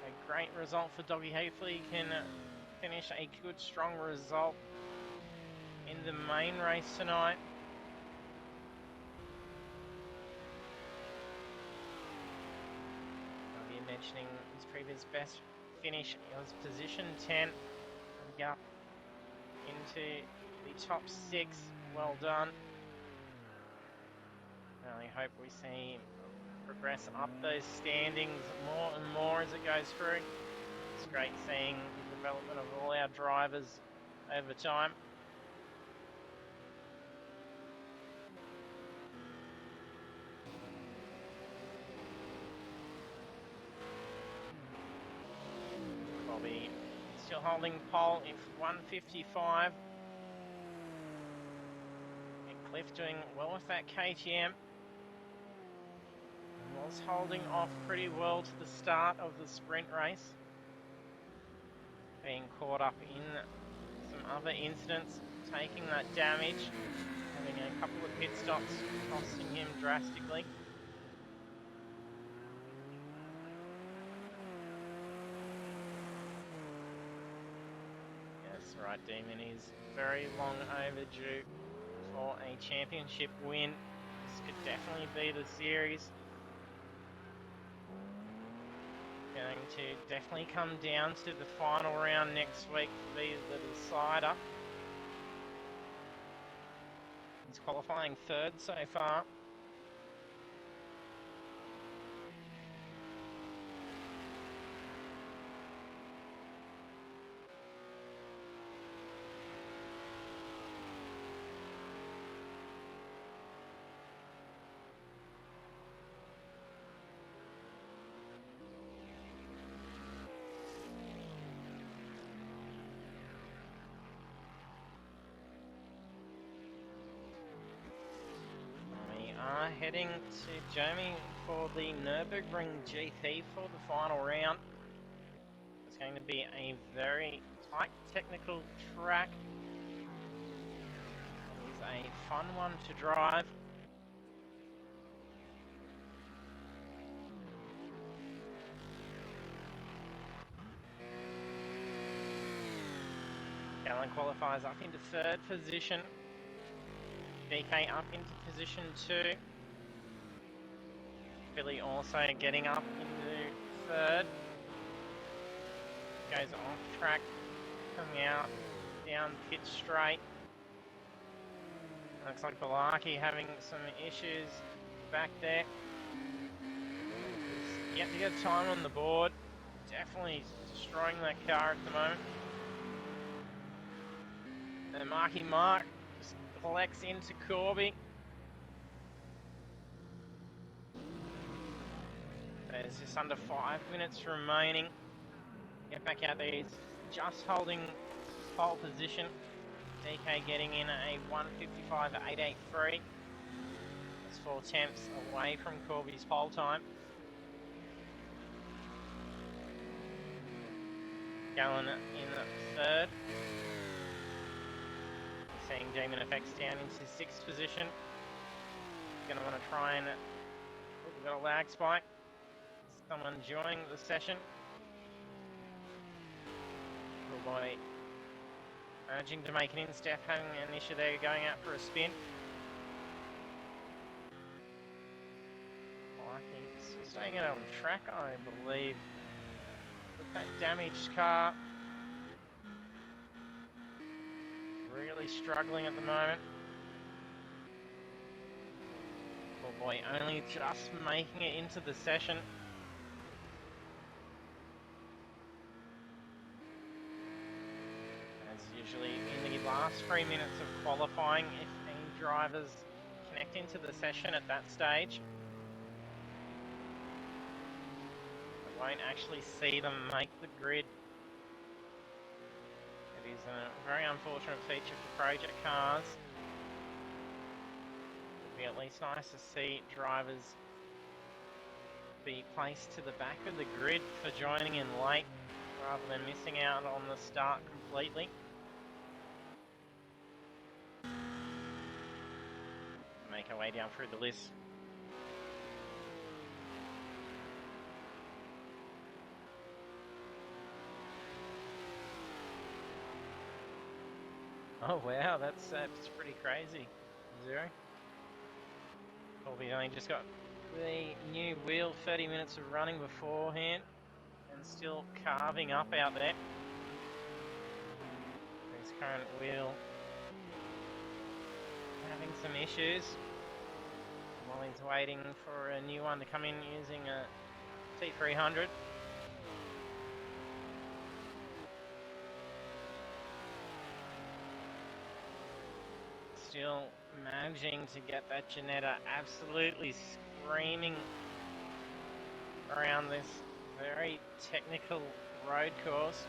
A great result for Doggy. Hopefully he can finish a good, strong result in the main race tonight. Doggy mentioning his previous best finish, it was position 10. Get up into the top 6. Well done. I really hope we see him progress up those standings more and more as it goes through. It's great seeing the development of all our drivers over time. Bobby still holding pole in 155. And Cliff doing well with that KTM. Was holding off pretty well to the start of the sprint race. Being caught up in some other incidents, taking that damage, having a couple of pit stops, costing him drastically. Yes, right, Demon is very long overdue for a championship win. This could definitely be the series. Going to definitely come down to the final round next week to be the decider. He's qualifying 3rd so far. Heading to Germany for the Nürburgring GT for the final round. It's going to be a very tight technical track. It is a fun one to drive. Gallon qualifies up into third position. DK up into position 2. Billy also getting up into third. Goes off track, coming out down pit straight. Looks like Balaki having some issues back there. Yet to get time on the board. Definitely destroying that car at the moment. And Marky Mark just collects into Corby. There's just under 5 minutes remaining. Get back out there. He's just holding pole position. DK getting in a 1:55.883. That's 4 tenths away from Corby's pole time. Gallon in third. Seeing Demon Effects down into 6th position. Gonna want to try and... Oh, we've got a lag spike. Someone joining the session. Oh boy. Managing to make it in. Steph having an issue there, going out for a spin. Oh, he's staying out on track, I believe. With that damaged car. Really struggling at the moment. Oh boy, only just making it into the session. As usually in the last 3 minutes of qualifying, if any drivers connect into the session at that stage, I won't actually see them make the grid. It is a very unfortunate feature for project cars. It would be at least nice to see drivers be placed to the back of the grid for joining in late, rather than missing out on the start completely. Make our way down through the list. Oh wow, that's pretty crazy. 0. Colby only just got the new wheel, 30 minutes of running beforehand, and still carving up out there. His current wheel having some issues while he's waiting for a new one to come in using a T300. Still managing to get that Janetta absolutely screaming around this very technical road course.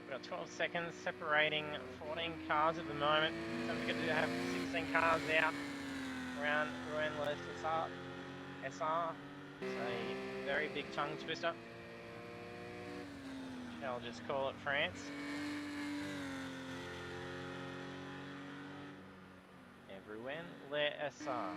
We've got 12 seconds separating 14 cars at the moment. Don't forget to have 16 cars out around Rouen Les Essarts. It's a very big tongue twister. I'll just call it France. Rouen Les Essarts.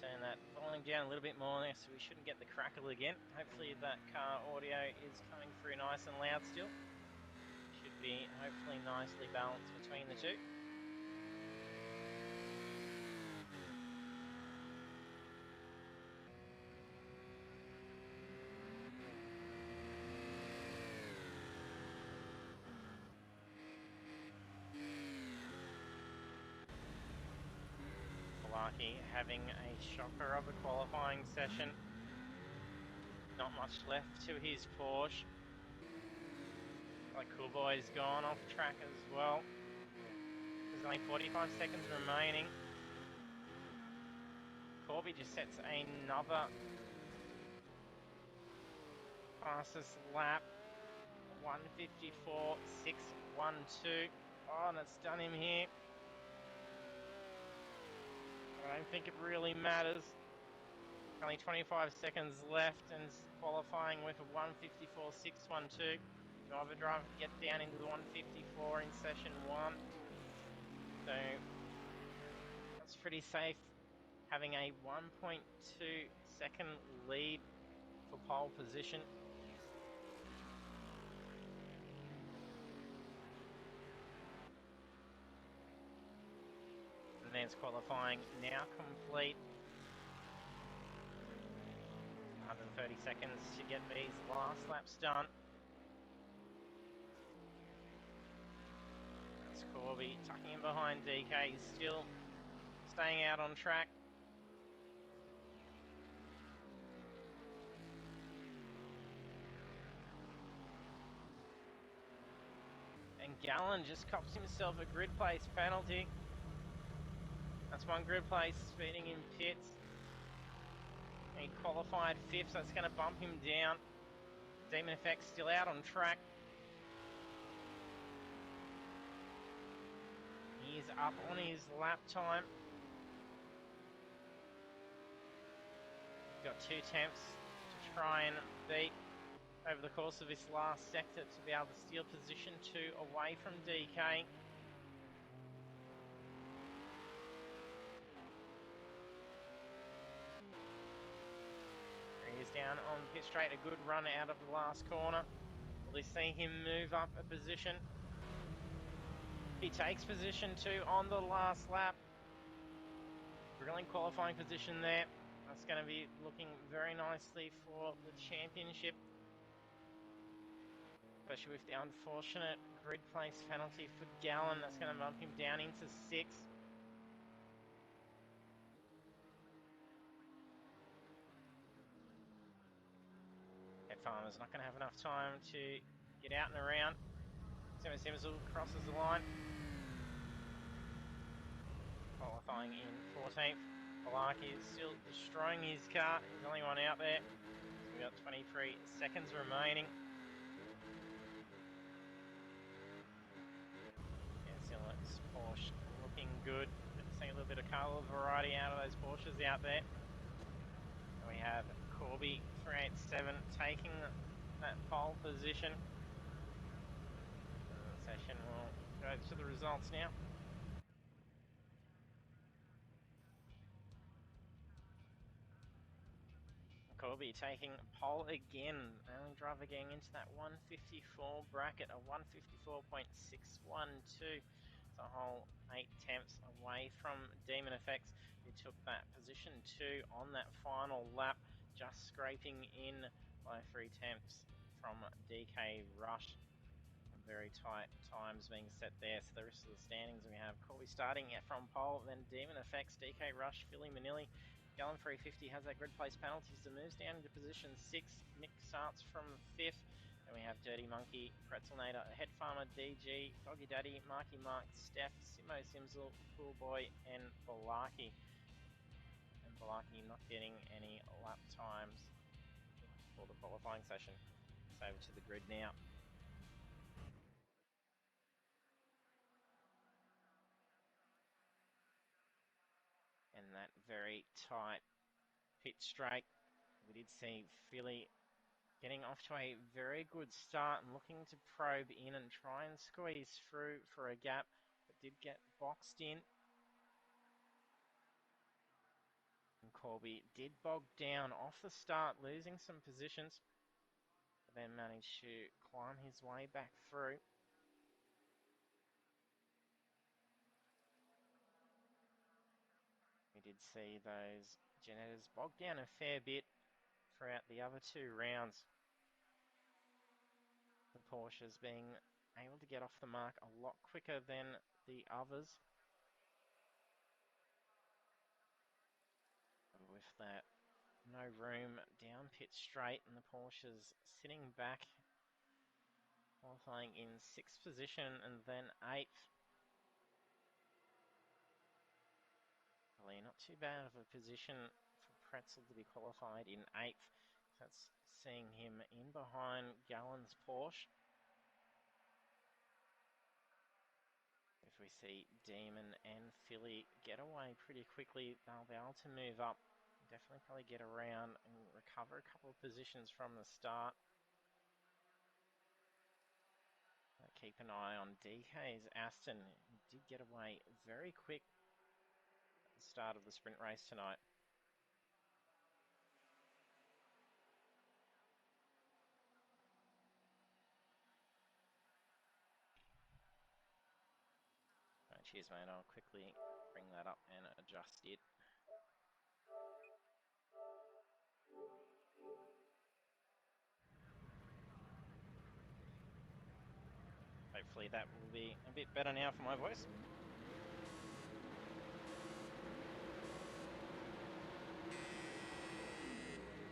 Turn that volume down a little bit more there so we shouldn't get the crackle again. Hopefully that car audio is coming through nice and loud still. Should be hopefully nicely balanced between the two. Having a shocker of a qualifying session. not much left to his Porsche. Like Coolboy's gone off track as well. There's only 45 seconds remaining. Corby just sets another fastest lap. 1:54.612. Oh, and it's done him here. I don't think it really matters. Only 25 seconds left and qualifying with a 1:54.612. To overdrive, get down into the 1:54 in session 1. So that's pretty safe. Having a 1.2 second lead for pole position. Advanced qualifying now complete. 130 seconds to get these last laps done. That's Corby tucking in behind DK. He's still staying out on track. And Gallen just cops himself a grid place penalty. That's one grid place, speeding in pits. He qualified 5th, so that's going to bump him down. Demon Effect still out on track. He is up on his lap time. Got 2 attempts to try and beat over the course of this last sector to be able to steal position 2 away from DK. He is down on pit straight, a good run out of the last corner. Will we see him move up a position? He takes position 2 on the last lap. Brilliant qualifying position there. That's going to be looking very nicely for the championship. Especially with the unfortunate grid place penalty for Gallen. That's going to bump him down into 6th. Head Farmer's not going to have enough time to get out and around. Simmersimmel crosses the line. Qualifying in 14th. Balaki is still destroying his car. He's the only one out there. So we've got 23 seconds remaining. Yeah, still it's Porsche looking good. Seeing a little bit of colour variety out of those Porsches out there. And we have Corby 387 taking that pole position. The session will go to the results now. Corby taking pole again, only driver getting into that 1:54 bracket, a 1:54.612. It's a whole 8 attempts away from Demon Effects, who took that position 2 on that final lap, just scraping in by 3 attempts from DK Rush. Very tight times being set there. So the rest of the standings, we have Corby starting from pole, then Demon Effects, DK Rush, Philly Manili. Gallen 350 has that grid place penalty, so moves down into position 6. Nick starts from 5th. Then we have Dirty Monkey, Pretzelnator, Head Farmer, DG, Doggy Daddy, Marky Mark, Steph, Simo Simsel, Cool Boy, and Balaki. And Balaki not getting any lap times for the qualifying session. It's over to the grid now. And that very tight pit straight. We did see Philly getting off to a very good start and looking to probe in and try and squeeze through for a gap, but did get boxed in. And Corby did bog down off the start, losing some positions, but then managed to climb his way back through. We did see those Genettas bog down a fair bit throughout the other 2 rounds. The Porsches being able to get off the mark a lot quicker than the others. With that No room down pit straight, and the Porsche's sitting back, qualifying in 6th position and then 8th. Really not too bad of a position for Pretzel to be qualified in 8th. That's seeing him in behind Gallen's Porsche. If we see Demon and Philly get away pretty quickly, they'll be able to move up. Definitely probably get around and recover a couple of positions from the start. Keep an eye on DK's Aston. He did get away very quick at the start of the sprint race tonight. Right, cheers, mate. I'll quickly bring that up and adjust it. Hopefully that will be a bit better now for my voice.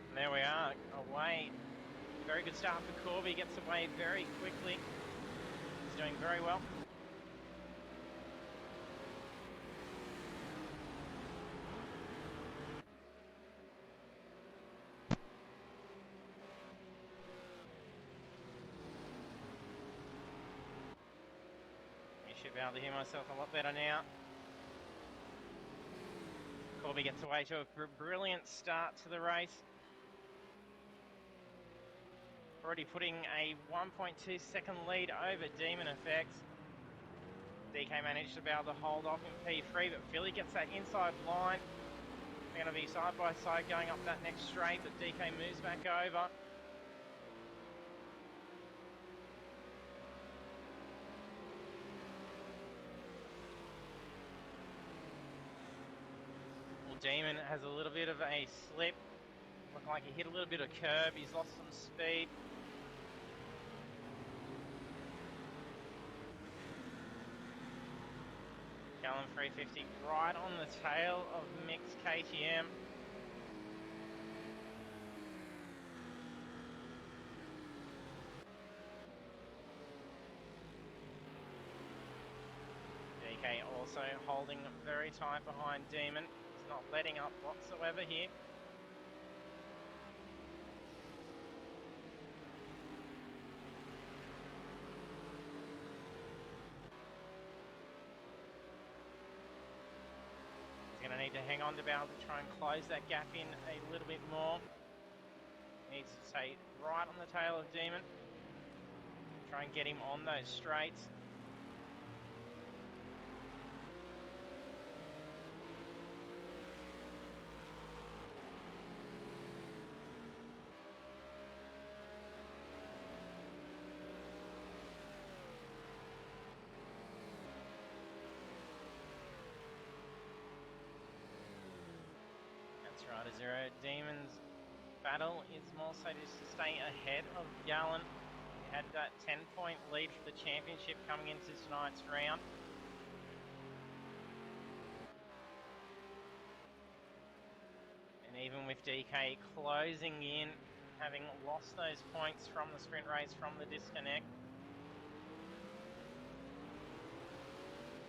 And there we are, away. Very good start for Corby, gets away very quickly. He's doing very well. I should be able to hear myself a lot better now. Corby gets away to a brilliant start to the race. Already putting a 1.2 second lead over Demon Effects. DK managed to be able to hold off in P3, but Philly gets that inside line. They're going to be side by side going up that next straight, but DK moves back over. Well, Demon has a little bit of a slip. Looked like he hit a little bit of curb. He's lost some speed. Gallen 350 right on the tail of mixed KTM. DK also holding very tight behind Demon. He's not letting up whatsoever here. He's going to need to hang on to be able to try and close that gap in a little bit more. Needs to stay right on the tail of Demon. Try and get him on those straights. That's right, a zero. Demon's battle is more so just to stay ahead of Gallen. He had that 10-point lead for the championship coming into tonight's round. And even with DK closing in, having lost those points from the sprint race, from the disconnect,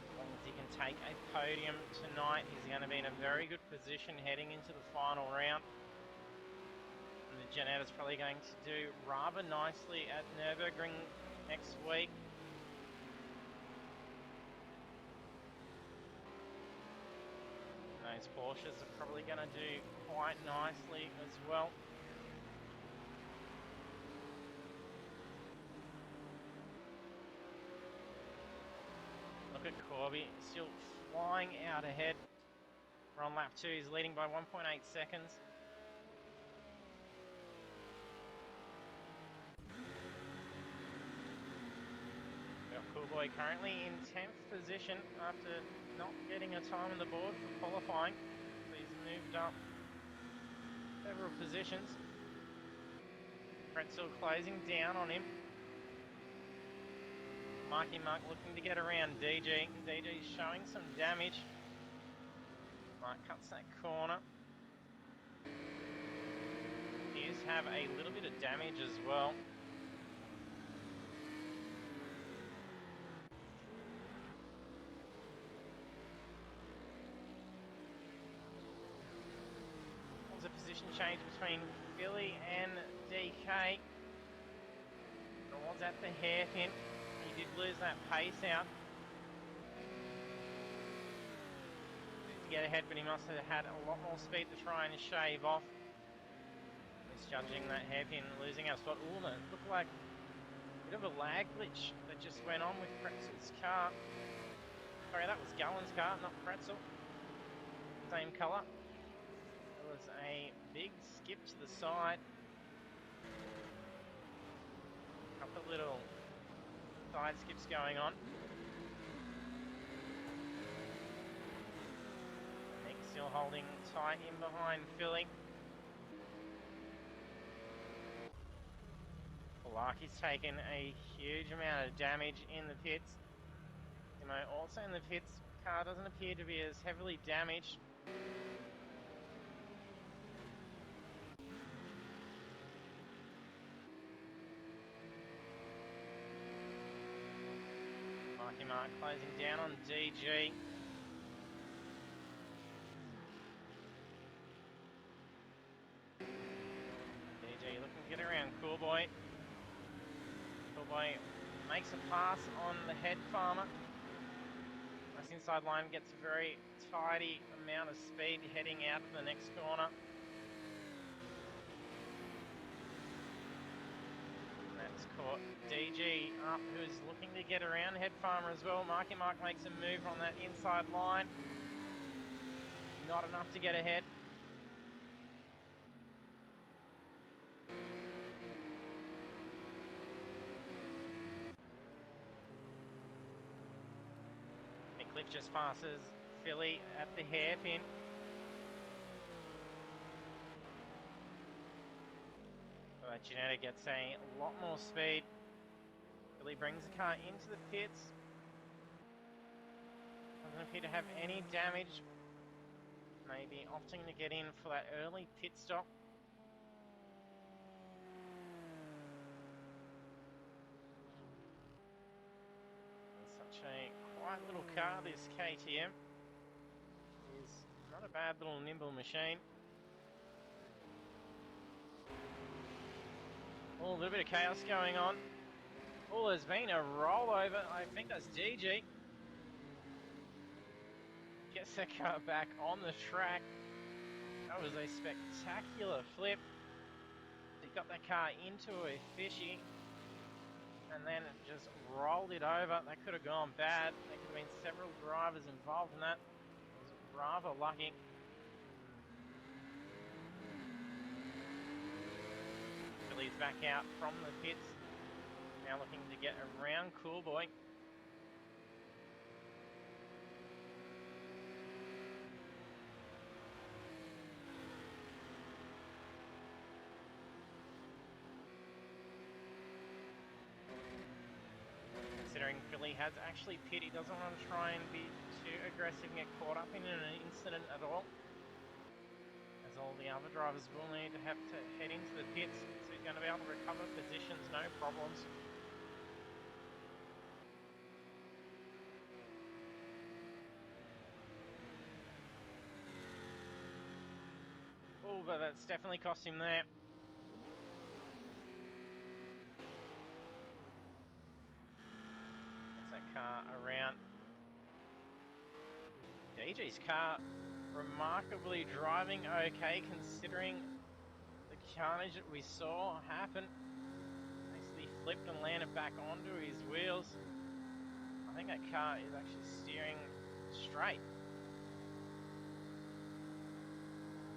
as long as he can take a podium tonight, he's going to be in a very good position heading into the final round. And the Jeanetta's probably going to do rather nicely at Nürburgring next week. And those Porsches are probably going to do quite nicely as well. Look at Corby, still flying out ahead. We're on lap 2, he's leading by 1.8 seconds. Coolboy currently in 10th position after not getting a time on the board for qualifying. So he's moved up several positions. Pretzel closing down on him. Marky Mark looking to get around DG. DG's showing some damage. Mark cuts that corner. appears to have a little bit of damage as well. There's a position change between Philly and DK. It was at the hairpin. He did lose that pace out to get ahead, but he must have had a lot more speed to try and shave off. Misjudging that hairpin, losing our spot. Ooh, it looked like a bit of a lag glitch that just went on with Pretzel's car. Sorry, that was Gullen's car, not Pretzel. Same colour. There was a big skip to the side. A couple little side skips going on. Nick still holding tight in behind Philly. Larky's taken a huge amount of damage in the pits. Demo also in the pits. Car doesn't appear to be as heavily damaged. Marky Mark closing down on DG. DG looking to get around Cool Boy. Cool Boy makes a pass on the head farmer. This inside line gets a very tidy amount of speed heading out of the next corner. That's caught DG up, who's looking to get around head farmer as well. Marky Mark makes a move on that inside line. Not enough to get ahead. Cliff just passes Philly at the hairpin. But Janetta gets a lot more speed. Philly brings the car into the pits. Doesn't appear to have any damage. Maybe opting to get in for that early pit stop. Such a quiet little car, this KTM. Is not a bad little nimble machine. Oh, a little bit of chaos going on. Oh, there's been a rollover. I think that's DG. Gets the car back on the track. That was a spectacular flip. He got that car into a fishy and then just rolled it over. That could have gone bad. There could have been several drivers involved in that. It was rather lucky. Philly's back out from the pits. Now looking to get around Cool Boy. Considering Philly has actually pit, he doesn't want to try and be too aggressive and get caught up in an incident at all. As all the other drivers will need to have to head into the pits, so he's going to be able to recover positions, no problems. Oh, but that's definitely cost him there. Car around. DG's car remarkably driving okay considering the carnage that we saw happen. Basically flipped and landed back onto his wheels. I think that car is actually steering straight.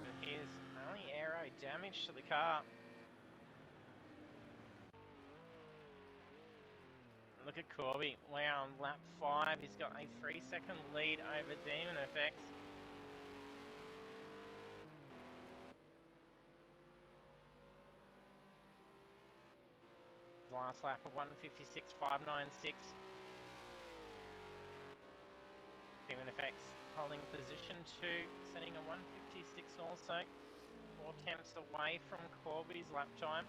But here's only aero damage to the car. Look at Corby. Wow, on lap 5, he's got a 3-second lead over Demon Effects. Last lap of 1:56.596. Demon Effects holding position 2, setting a 1:56 also. 4 tenths away from Corby's lap time.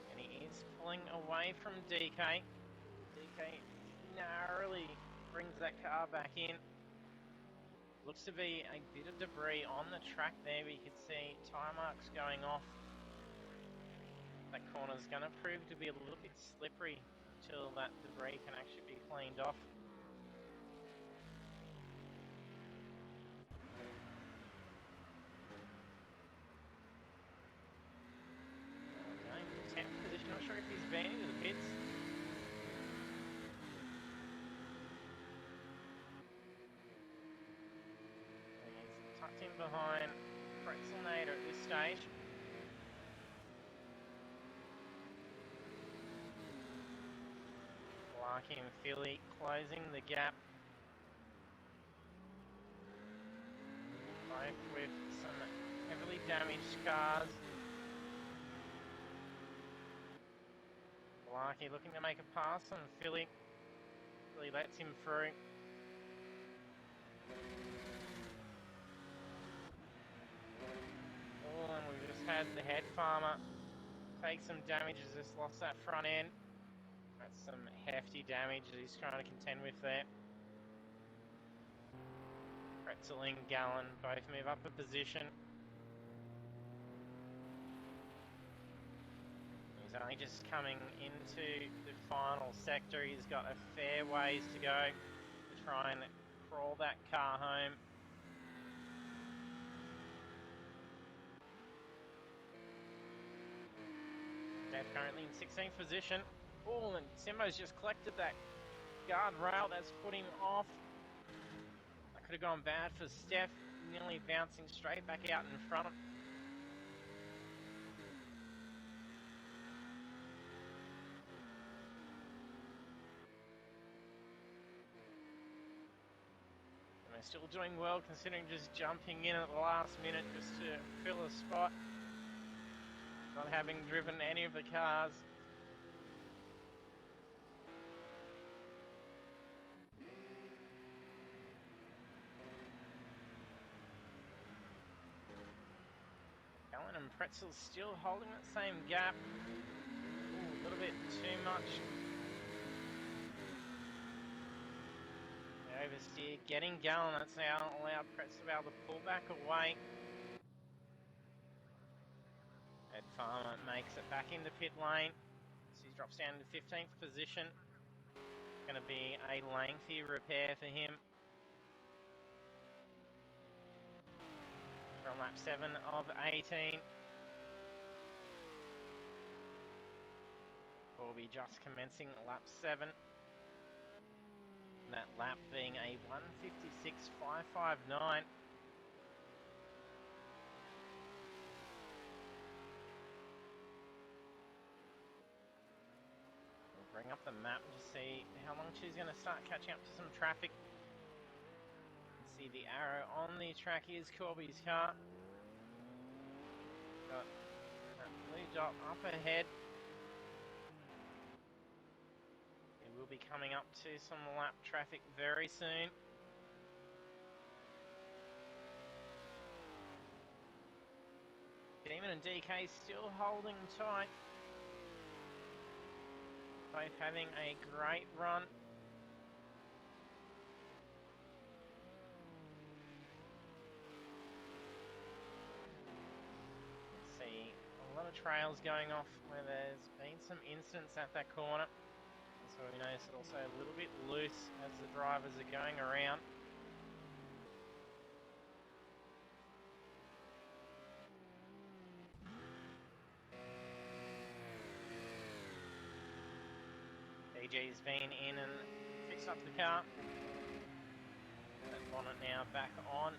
And he is pulling away from DK. DK narrowly brings that car back in. Looks to be a bit of debris on the track there. We could see tyre marks going off. That corner's going to prove to be a little bit slippery until that debris can actually be cleaned off. Okay, 10th position. Not sure if he's been into the pits. He's tucked in behind Pretzelnader at this stage. Larky and Philly closing the gap. Both with some heavily damaged cars. Larky looking to make a pass on Philly. Philly lets him through. Oh, and we've just had the head farmer take some damage, has just lost that front end. That's some hefty damage that he's trying to contend with there. Pretzel and Gallon both move up a position. He's only just coming into the final sector. He's got a fair ways to go to try and crawl that car home. Dev currently in 16th position. Oh, and Simbo's just collected that guardrail. That's put him off. That could have gone bad for Steph, nearly bouncing straight back out in front. And they're still doing well, considering just jumping in at the last minute just to fill a spot. Not having driven any of the cars. Allen and Pretzel still holding that same gap. Ooh, a little bit too much. The oversteer getting Gallon. That's now allowed Pretzel to be able to pull back away. Ed Farmer makes it back into pit lane. So he drops down to 15th position. Going to be a lengthy repair for him. From lap 7 of 18. Corby just commencing lap 7. That lap being a 1:56.559. Bring up the map to see how long she's going to start catching up to some traffic. See the arrow on the track is Corby's car. Got that blue dot up ahead. It will be coming up to some lap traffic very soon. Demon and DK still holding tight. Both having a great run. See a lot of trails going off where there's been some incidents at that corner. So we notice it also a little bit loose as the drivers are going around. DG's been in and fixed up the car. That bonnet now back on.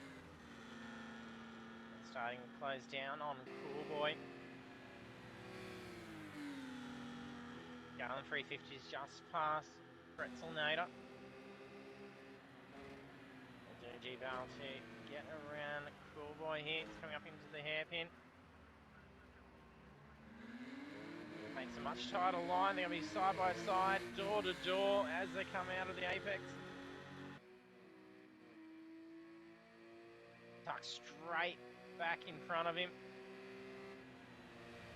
Starting to close down on Cool Boy. Gallon 350's just past Pretzelnader. DG about to get around Cool Boy here. It's coming up into the hairpin. Makes a much tighter line. They're going to be side by side, door to door as they come out of the apex. Tuck straight back in front of him.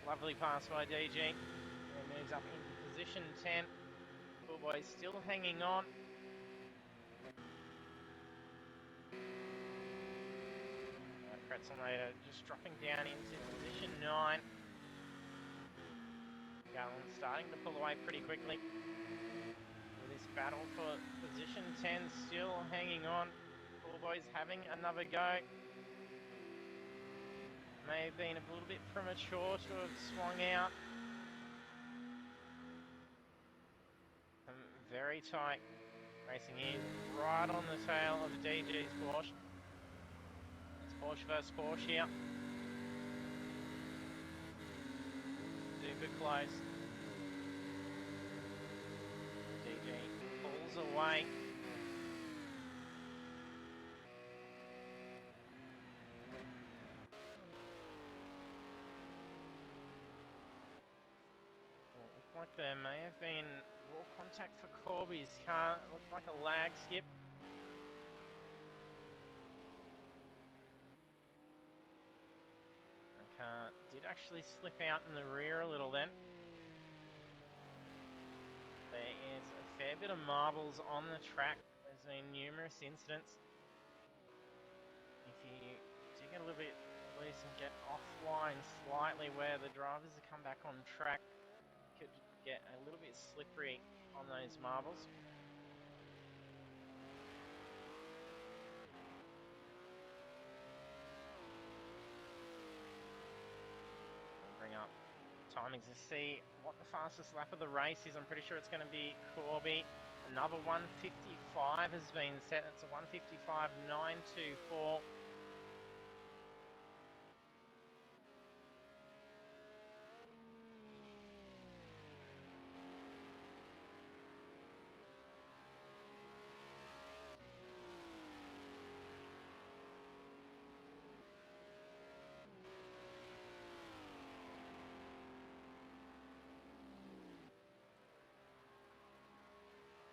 Lovely pass by DG. And moves up into position 10. Cool Boy still hanging on. Pretzelmator just dropping down into position 9. Gallon starting to pull away pretty quickly. This battle for position 10 still hanging on. Cool Boys having another go. May have been a little bit premature to have swung out. Very tight racing here, right on the tail of DG's Porsche. It's Porsche versus Porsche here. Super close. DG pulls away. Looked like there may have been raw contact for Corby's car. It looked like a lag skip. The car did actually slip out in the rear a little then. There is a fair bit of marbles on the track. There's been numerous incidents. If you do get a little bit loose and get offline slightly where the drivers have come back on track, you could get a little bit slippery on those marbles. I'll bring up timings to see what the fastest lap of the race is. I'm pretty sure it's going to be Corby. Another 155 has been set. It's a 155.924.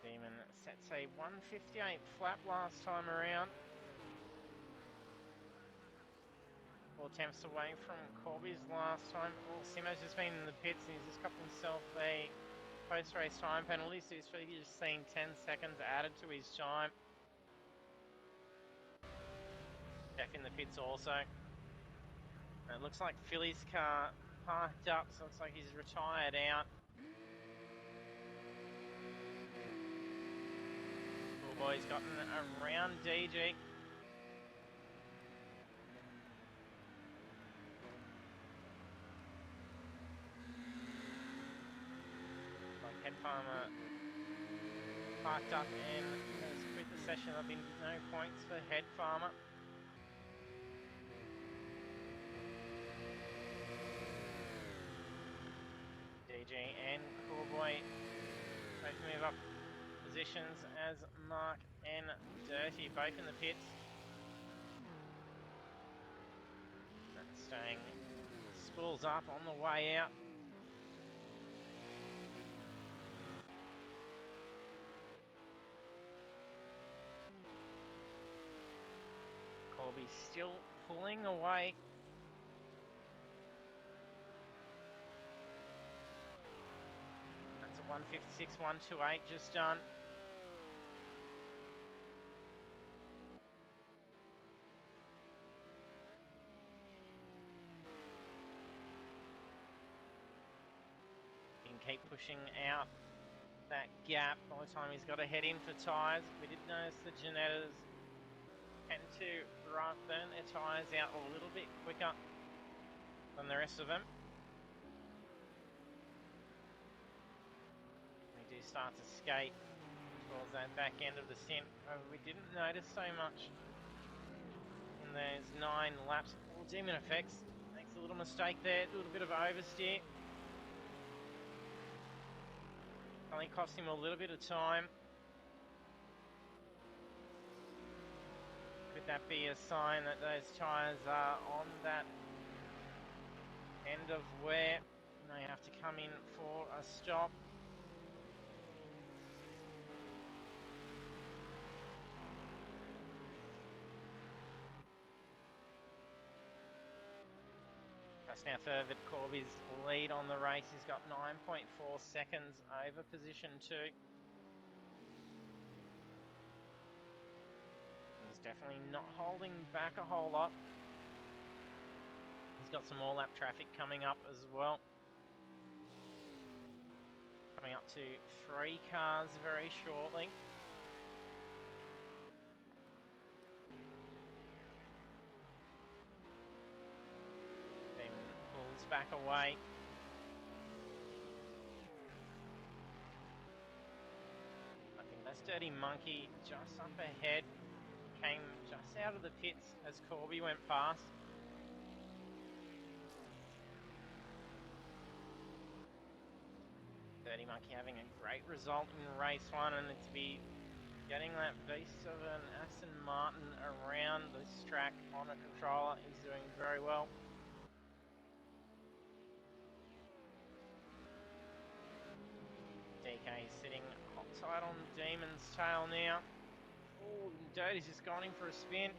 Demon sets a 158 flap last time around. 4 attempts away from Corby's last time. Oh, Simo's just been in the pits and he's just copped himself a post-race time penalty, so he's really just seen 10 seconds added to his time. Jeff in the pits also. And it looks like Philly's car parked up, so it looks like he's retired out. Cool Boy's gotten around DG. Like Head Farmer parked up and has quit the session. There have been no points for Head Farmer. DG and Cool Boy both move up positions as Mark and Dirty, both in the pits. And staying spools up on the way out. Colby still pulling away. That's a 156.128 just done. He can keep pushing out that gap by the time he's got to head in for tyres. We did notice the Janettas tend to burn their tyres out a little bit quicker than the rest of them. We do start to skate towards that back end of the stint. We didn't notice so much in those 9 laps. Oh, Demon Effects makes a little mistake there, a little bit of oversteer. Only cost him a little bit of time. Could that be a sign that those tyres are on that end of wear? You may have to come in for a stop. Just now furthered Corby's lead on the race. He's got 9.4 seconds over position 2. He's definitely not holding back a whole lot. He's got some more lap traffic coming up as well. Coming up to 3 cars very shortly. Demon pulls back away. I think that's Dirty Monkey just up ahead. Came just out of the pits as Corby went past. Dirty Monkey having a great result in race 1, and to be getting that beast of an Aston Martin around this track on a controller is doing very well. DK sitting hot tight on Demon's tail now. Oh, Dirty's just gone in for a spin.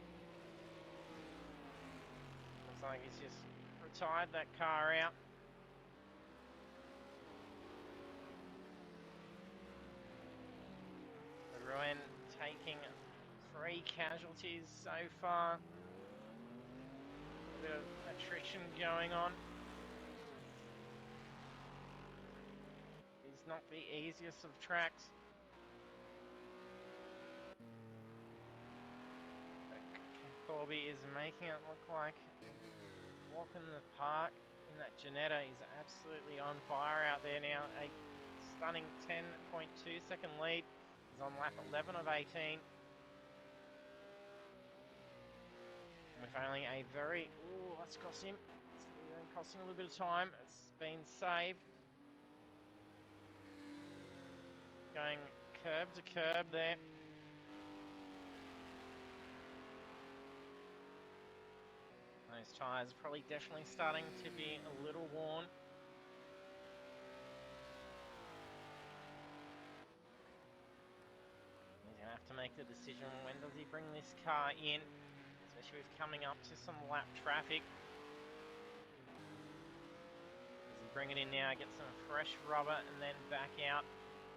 Looks like he's just retired that car out. Rouen taking 3 casualties so far. A bit of attrition going on. It's not the easiest of tracks. Corby is making it look like a walk in the park in that Janetta. Is absolutely on fire out there now. A stunning 10.2 second lead. He's on lap 11 of 18. With only a very... Ooh, that's cost him. It's costing a little bit of time. It's been saved. Going curb to curb there. Those tyres are probably definitely starting to be a little worn. He's going to have to make the decision, when does he bring this car in, especially with coming up to some lap traffic. Does he bring it in now, get some fresh rubber and then back out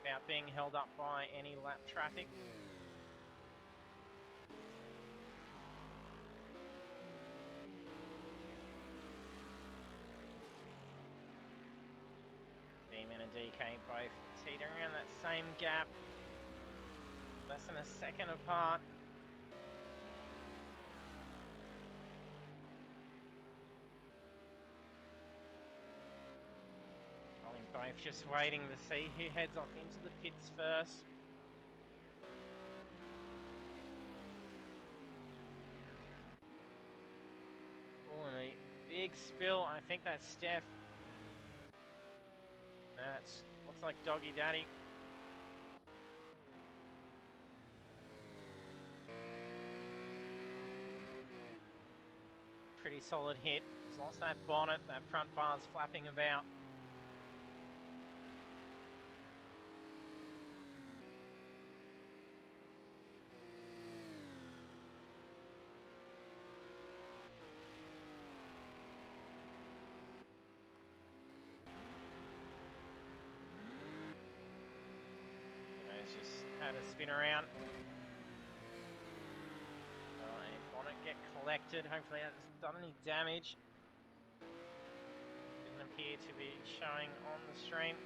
without being held up by any lap traffic? Demon and DK both teetering around that same gap, less than a second apart. Both just waiting to see who heads off into the pits first. Oh, and a big spill. I think that's Steph. That's looks like Doggy Daddy. Pretty solid hit. He's lost that bonnet. That front bar's flapping about. Just had a spin around. Bonnet get collected. Hopefully that hasn't done any damage. Didn't appear to be showing on the stream.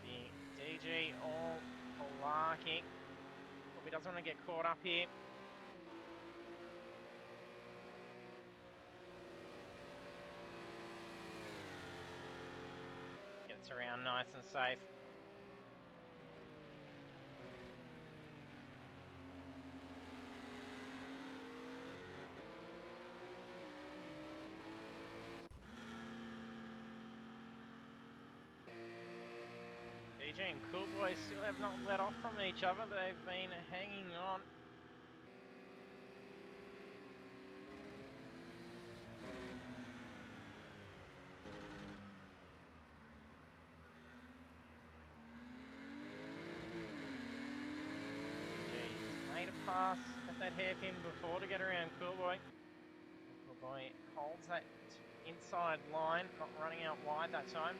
The DG all malarkey. Hope he doesn't want to get caught up here. Gets around nice and safe. DJ and Cool Boy still have not let off from each other. They've been hanging on. DJ made a pass at that hairpin before to get around Cool Boy. Cool Boy holds that inside line, not running out wide that time.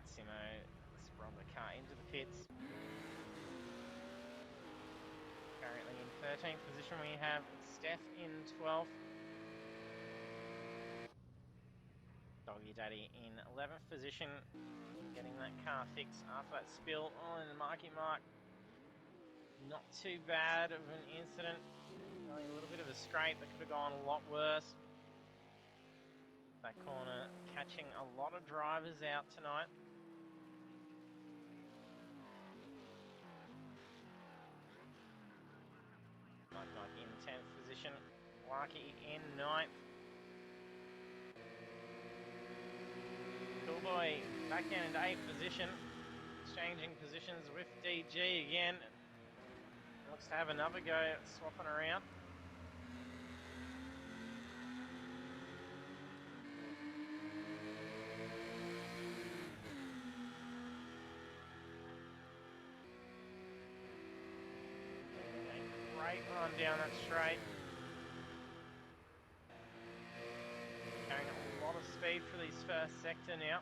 Simo sprung the car into the pits. Currently in 13th position, we have Steph in 12th. Doggy Daddy in 11th position, getting that car fixed after that spill. Oh, and the Marky Mark, not too bad of an incident. Only a little bit of a scrape that could have gone a lot worse. That corner catching a lot of drivers out tonight. Mike in 10th position, Lucky in 9th. Coolboy back down into 8th position, exchanging positions with DG again. Looks to have another go at swapping around. Great run down that straight. Carrying a lot of speed for this first sector now.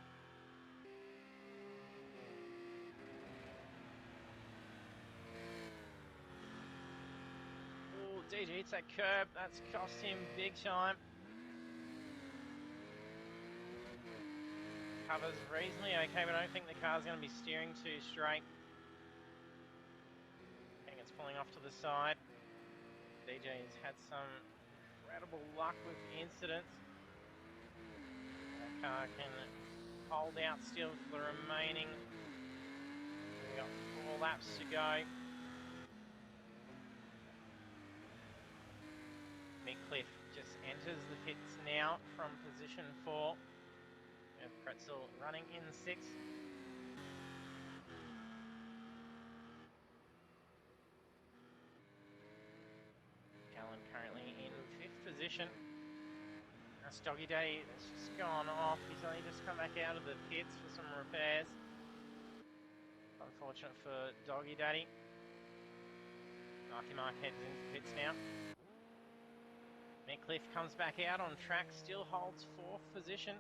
Oh, DG hits that curb. That's cost him big time. Covers reasonably okay, but I don't think the car's going to be steering too straight. I think it's pulling off to the side. DJ's had some incredible luck with incidents. That car can hold out still for the remaining. We've got 4 laps to go. Cliff just enters the pits now from position 4. We have Pretzel running in 6th. Callan currently in 5th position. That's Doggy Daddy that's just gone off. He's only just come back out of the pits for some repairs. Unfortunate for Doggy Daddy. Marky Mark heads into the pits now. Cliff comes back out on track, still holds 4th position.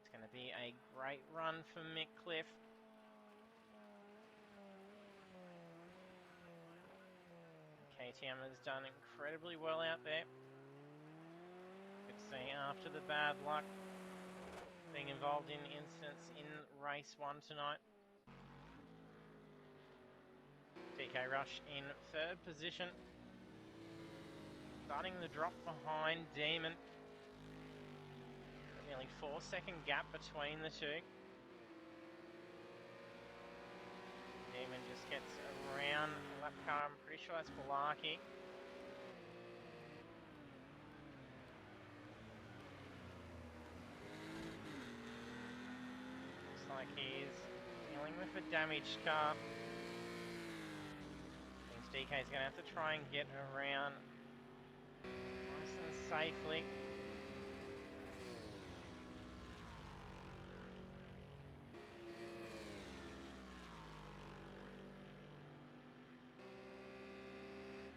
It's going to be a great run for Cliff. KTM has done incredibly well out there. Good to see after the bad luck being involved in incidents in race 1 tonight. DK Rush in 3rd position. Starting the drop behind Demon. Nearly 4-second gap between the two. Demon just gets around a lap car. I'm pretty sure that's Malarkey. Looks like he's dealing with a damaged car. DK's going to have to try and get around nice and safely.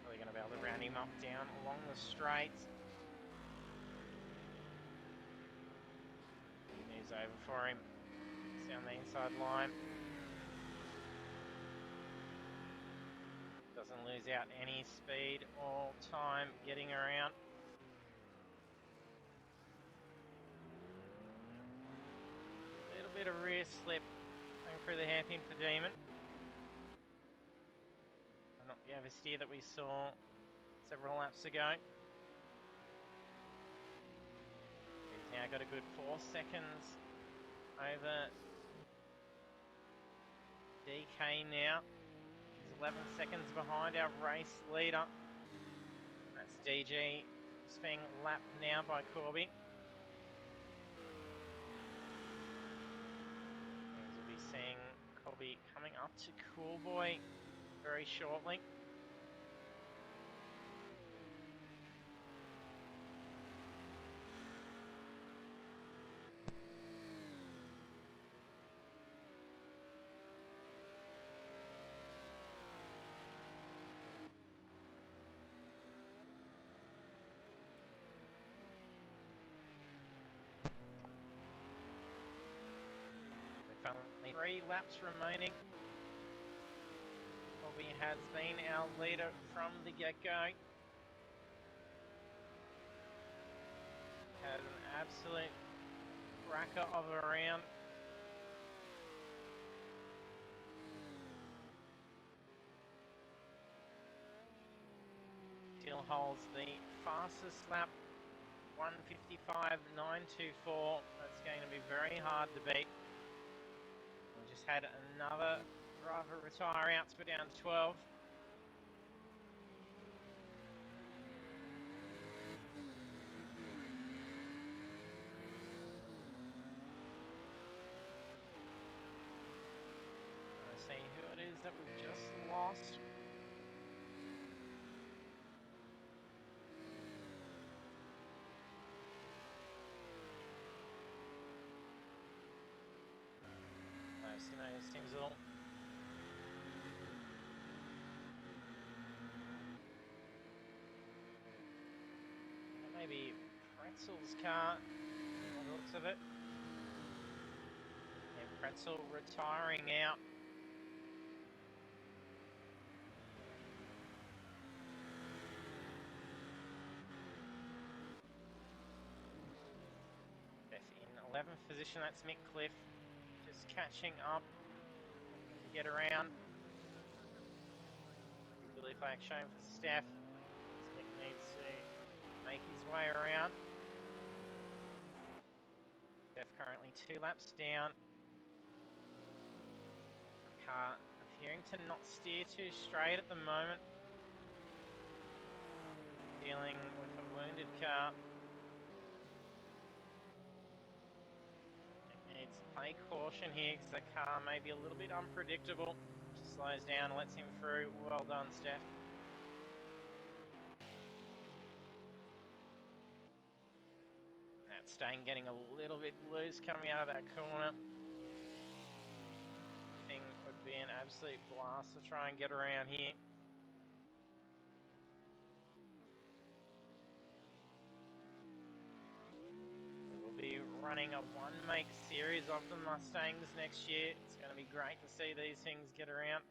Probably going to be able to round him up down along the straights. He moves over for him. It's down the inside line. Doesn't lose out any speed or time getting around. A little bit of rear slip going through the hairpin for Demon. Not the oversteer that we saw several laps ago. He's now got a good 4 seconds over DK now. 11 seconds behind our race leader. That's DG. Just being lapped now by Corby. We'll be seeing Corby coming up to Coolboy very shortly. 3 laps remaining. Corby has been our leader from the get-go. Had an absolute cracker of a round. Still holds the fastest lap, 1:55.924. That's going to be very hard to beat. We just had another driver retire out, so we're down to 12. Let's see who it is that we've just lost. Seems all. Maybe Pretzel's car, by the looks of it. Yeah, Pretzel retiring out. In 11th position, that's Mick Cliff. Just catching up to get around. Billy flag shown for Steph. Mick needs to make his way around. Steph currently 2 laps down. Car appearing to not steer too straight at the moment. Dealing with a wounded car. Needs to play caution here because the car may be a little bit unpredictable. Just slows down and lets him through. Well done, Steph. That Stain getting a little bit loose coming out of that corner. Thing would be an absolute blast to try and get around here. Be running a one-make series of the Mustangs next year. It's going to be great to see these things get around.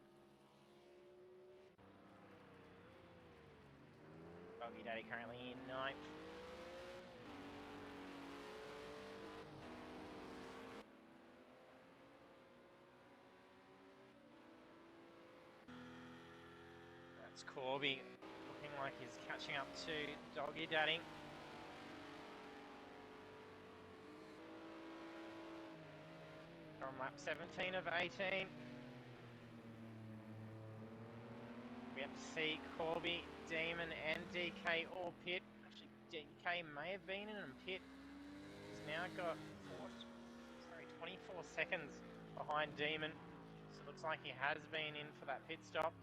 Boggy Daddy currently in 9th. That's Corby looking like he's catching up to Doggy Daddy. From lap 17 of 18. We have to see Corby, Demon and DK all pit. Actually, DK may have been in and pit. He's now got 24 seconds behind Demon. So it looks like he has been in for that pit stop.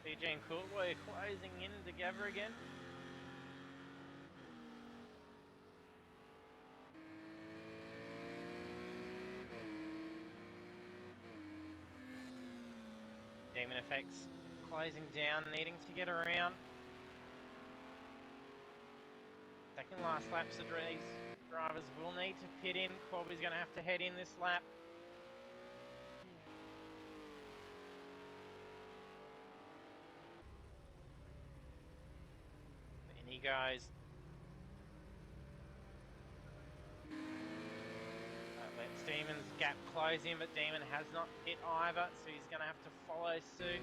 DJ and Coolboy are closing in together again. Demon Effects closing down, needing to get around. Second last laps of these drivers will need to pit in. Corby's going to have to head in this lap. In he goes. That lets Demon's gap close in, but Demon has not hit either, so he's going to have to follow suit.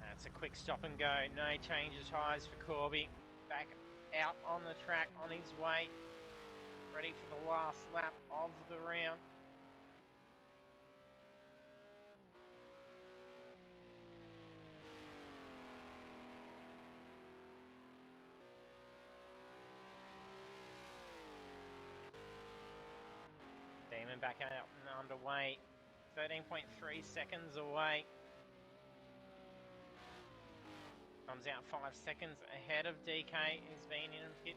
That's a quick stop and go. No change of tyres for Corby. Back out on the track on his way. Ready for the last lap of the round. Demon back out and underway. 13.3 seconds away. Comes out 5 seconds ahead of DK, who's been in and pit.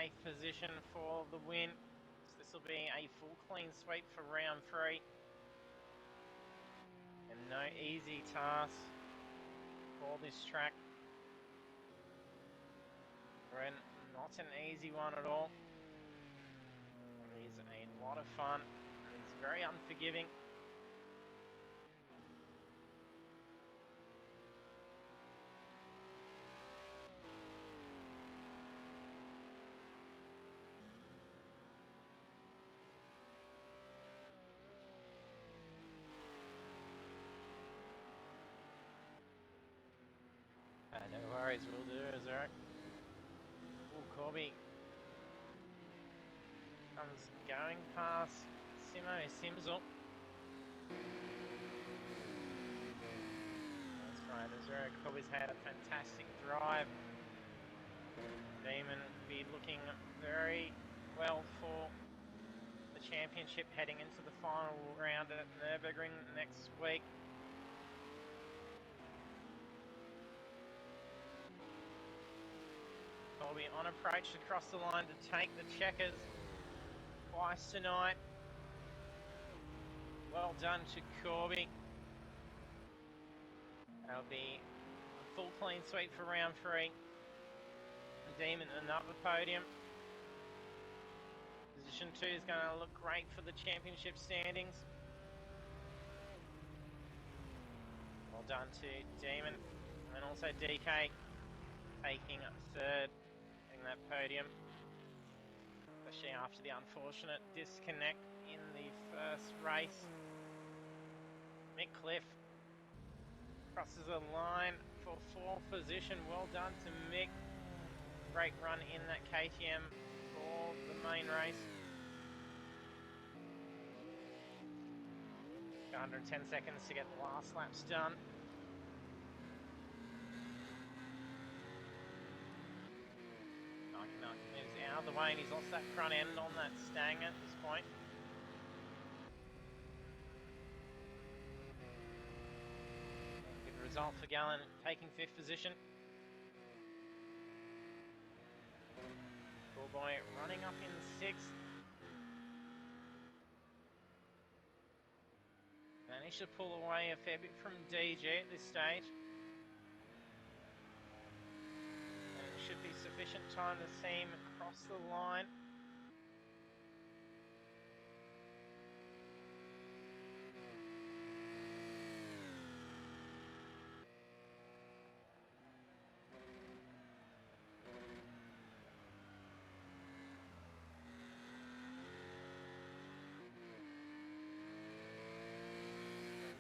8th position for the win. So this will be a full clean sweep for round 3. And no easy task for this track. Ren, not an easy one at all. It is a lot of fun. It's very unforgiving. No worries, we'll do it, Zurich. Oh, Corby comes going past Simo Simzel. That's right, Zurich Corby's had a fantastic drive. Demon be looking very well for the championship heading into the final round at Nürburgring next week. Corby on approach across the line to take the checkers twice tonight. Well done to Corby. That'll be a full clean sweep for round 3. Demon another podium. Position 2 is going to look great for the championship standings. Well done to Demon, and also DK taking 3rd, getting that podium, especially after the unfortunate disconnect in the first race. Mick Cliff crosses the line for 4th position. Well done to Mick. Great run in that KTM for the main race. 110 seconds to get the last laps done. Narky moves out of the way and he's lost that front end on that Stang at this point. Good result for Gallen, taking 5th position. Cool boy running up in 6th. Managed to pull away a fair bit from DJ at this stage. And it should be sufficient time to see him cross the line.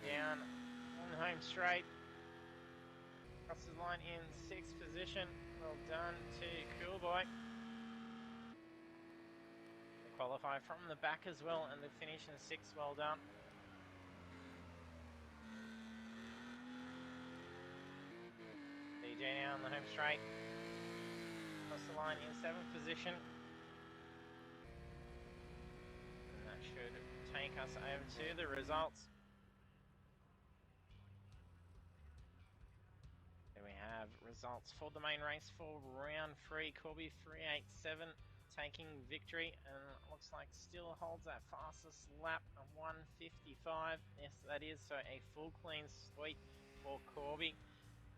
Down on the home straight. Crosses the line in 6th position. Well done to Cool Boy. They qualify from the back as well and they finish in 6th. Well done. DJ now on the home straight. Cross the line in 7th position. And that should take us over to the results. There we have results for the main race for round 3. Corby 387 taking victory, and it looks like still holds that fastest lap of 1:55. Yes, that is, so a full clean sweep for Corby.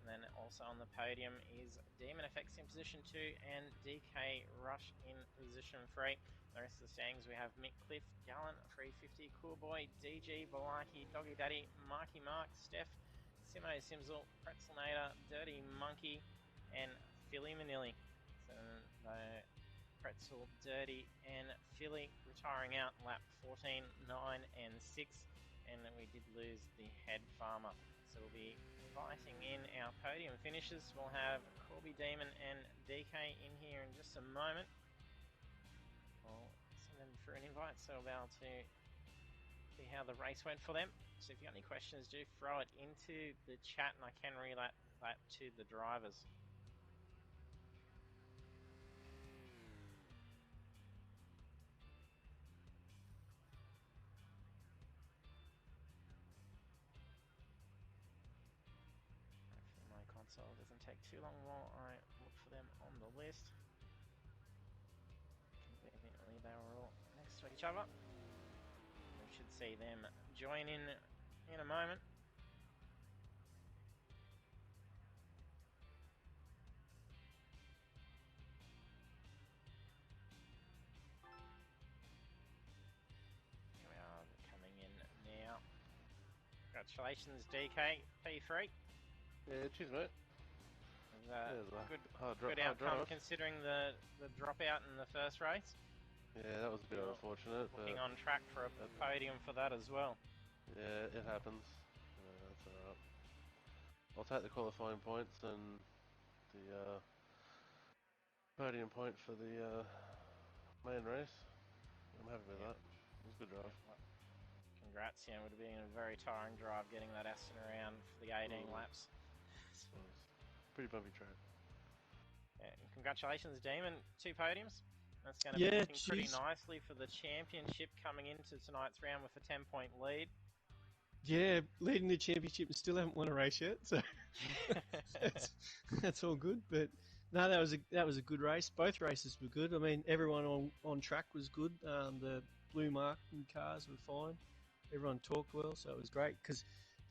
And then also on the podium is Demon FX in position 2 and DK Rush in position 3. The rest of the standings we have Mick Cliff, Gallant 350, Cool Boy, DG, Balaki, Doggy Daddy, Marky Mark, Steph, Simo Simzel, Pretzelnator, Dirty Monkey, and Philly Manilli. So the Pretzel, Dirty, and Philly retiring out lap 14, 9, and 6. And then we did lose the Head Farmer. So we'll be inviting in our podium finishers. We'll have Corby Demon and DK in here in just a moment. We'll send them through an invite so we'll be able to see how the race went for them. So if you've got any questions, do throw it into the chat and I can relay that to the drivers. Hopefully my console doesn't take too long while I look for them on the list. they were all next to each other. We should see them join in a moment. Here we are coming in now. Congratulations, DK, P3. Yeah, cheers, mate. Good outcome considering the dropout in the first race. Yeah, that was a bit unfortunate. Looking on track for a podium for that as well. Yeah, it happens. That's alright. I'll take the qualifying points and the podium point for the main race. I'm happy with that. It was a good drive. Congrats, yeah, it would have been a very tiring drive getting that Aston around for the 18 laps. Pretty bumpy track. Yeah, congratulations, Demon. 2 podiums. That's going to be looking pretty nicely for the championship coming into tonight's round with a 10-point lead. Yeah, leading the championship and still haven't won a race yet, so that's all good. But no, that was a good race. Both races were good. I mean, everyone on track was good. The blue mark cars were fine. Everyone talked well, so it was great because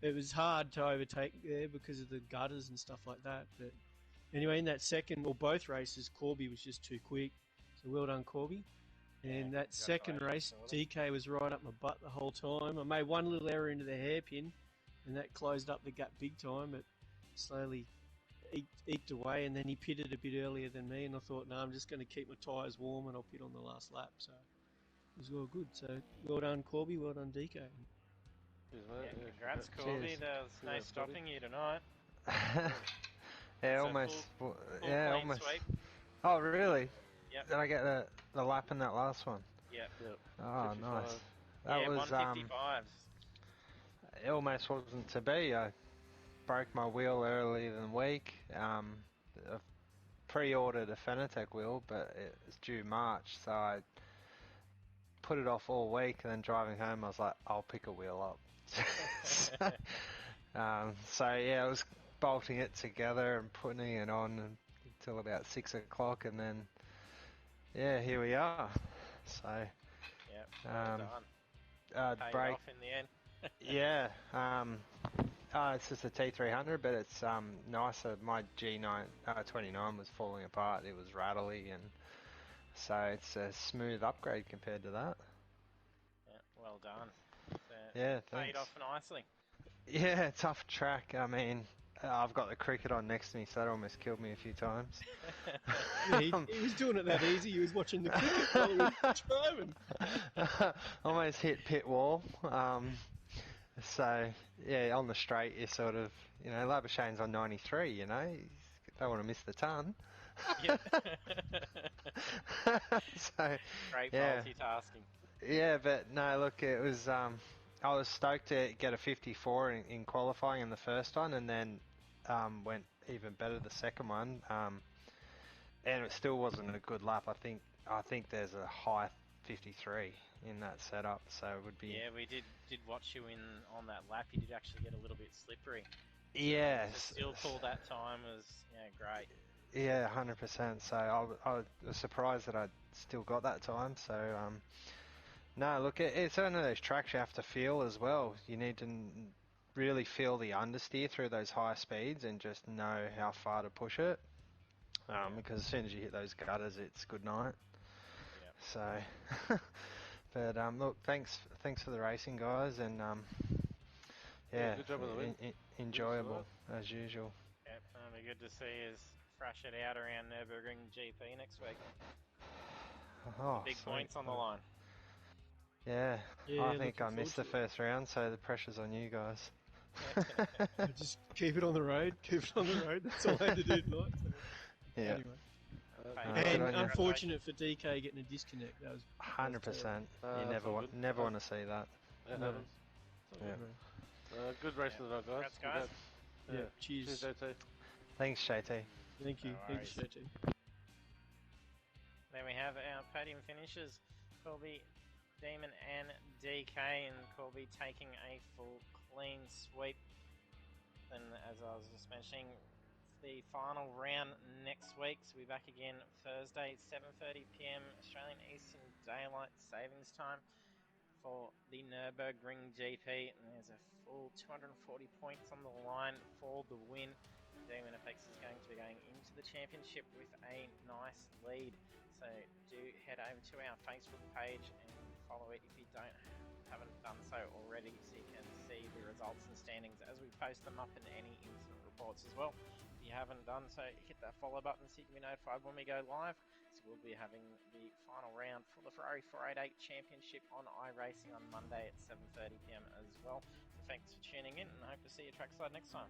it was hard to overtake there because of the gutters and stuff like that. But anyway, in that second, or both races, Corby was just too quick. So well done, Corby. And that second race, DK was right up my butt the whole time. I made one little error into the hairpin, and that closed up the gap big time. It slowly eked away, and then he pitted a bit earlier than me, and I thought, no, I'm just going to keep my tyres warm, and I'll pit on the last lap. So it was all good. So well done, Corby. Well done, DK. Cheers, mate. Yeah, congrats, Corby. Cheers. There's no stopping you tonight. Yeah, almost. Sweep. Oh, really? Yep. Did I get the lap in that last one? Yep. Oh, 55. nice. That was 155s. It almost wasn't to be. I broke my wheel earlier than week. I pre-ordered a Fanatec wheel, but it's due March, so I put it off all week. And then driving home, I was like, I'll pick a wheel up. So yeah, I was bolting it together and putting it on until about 6 o'clock, and then yeah, here we are. So yeah, well done. Paid break off in the end. Yeah, it's just a T300, but it's nicer. My G29 was falling apart. It was rattly, and so it's a smooth upgrade compared to that. Yeah, well done. Yeah, thanks. Paid off nicely. Yeah, tough track. I mean, I've got the cricket on next to me, so that almost killed me a few times. Yeah, he was doing it that easy. He was watching the cricket while he was driving. Almost hit pit wall. So, yeah, on the straight, you sort of, Labuschagne's on 93, you don't want to miss the ton. Yeah. So, great multitasking. Yeah, but no, look, it was, I was stoked to get a 54 in qualifying in the first one, and then went even better the second one. And it still wasn't a good lap. I think there's a high 53 in that setup, so it would be. Yeah, we did watch you on that lap. You did actually get a little bit slippery. Yeah. To still pull that time was great. Yeah, 100%. So I was surprised that I still got that time. So no, look, it's one of those tracks you have to feel as well. You need to really feel the understeer through those high speeds and just know how far to push it. Because as soon as you hit those gutters, it's good night. Yep. So, but look, thanks for the racing, guys, and yeah, good job on the win. Enjoyable as usual. Yep, it'll be good to see us thrash it out around Nürburgring GP next week. Oh, big sweet. Points on the line. Yeah, I think I missed the first round, so the pressure's on you guys. Just keep it on the road. That's all I had to do tonight. So. Yeah. Anyway. And unfortunate for DK getting a disconnect. That was 100%. You never want to see that. It happens. Yeah. Good race tonight, guys. Congrats, guys. Yeah. Cheers. Cheers, JT. Thanks, JT. Thank you. No Thanks, JT. Then we have our podium finishers, Colby, Demon and DK, and Colby taking a full clean sweep. Then, as I was just mentioning, the final round next week. weeks. We'll be back again Thursday, 7:30 p.m. Australian Eastern Daylight Savings Time for the Nürburgring GP. And there's a full 240 points on the line for the win. Damon FX is going to be going into the championship with a nice lead. So do head over to our Facebook page and follow it if you haven't done so already, so you can see the results and standings as we post them up in any instant reports as well. If you haven't done so, hit that follow button so you can be notified when we go live. So we'll be having the final round for the Ferrari 488 Championship on iRacing on Monday at 7:30 p.m. as well. So thanks for tuning in, and I hope to see you trackside next time.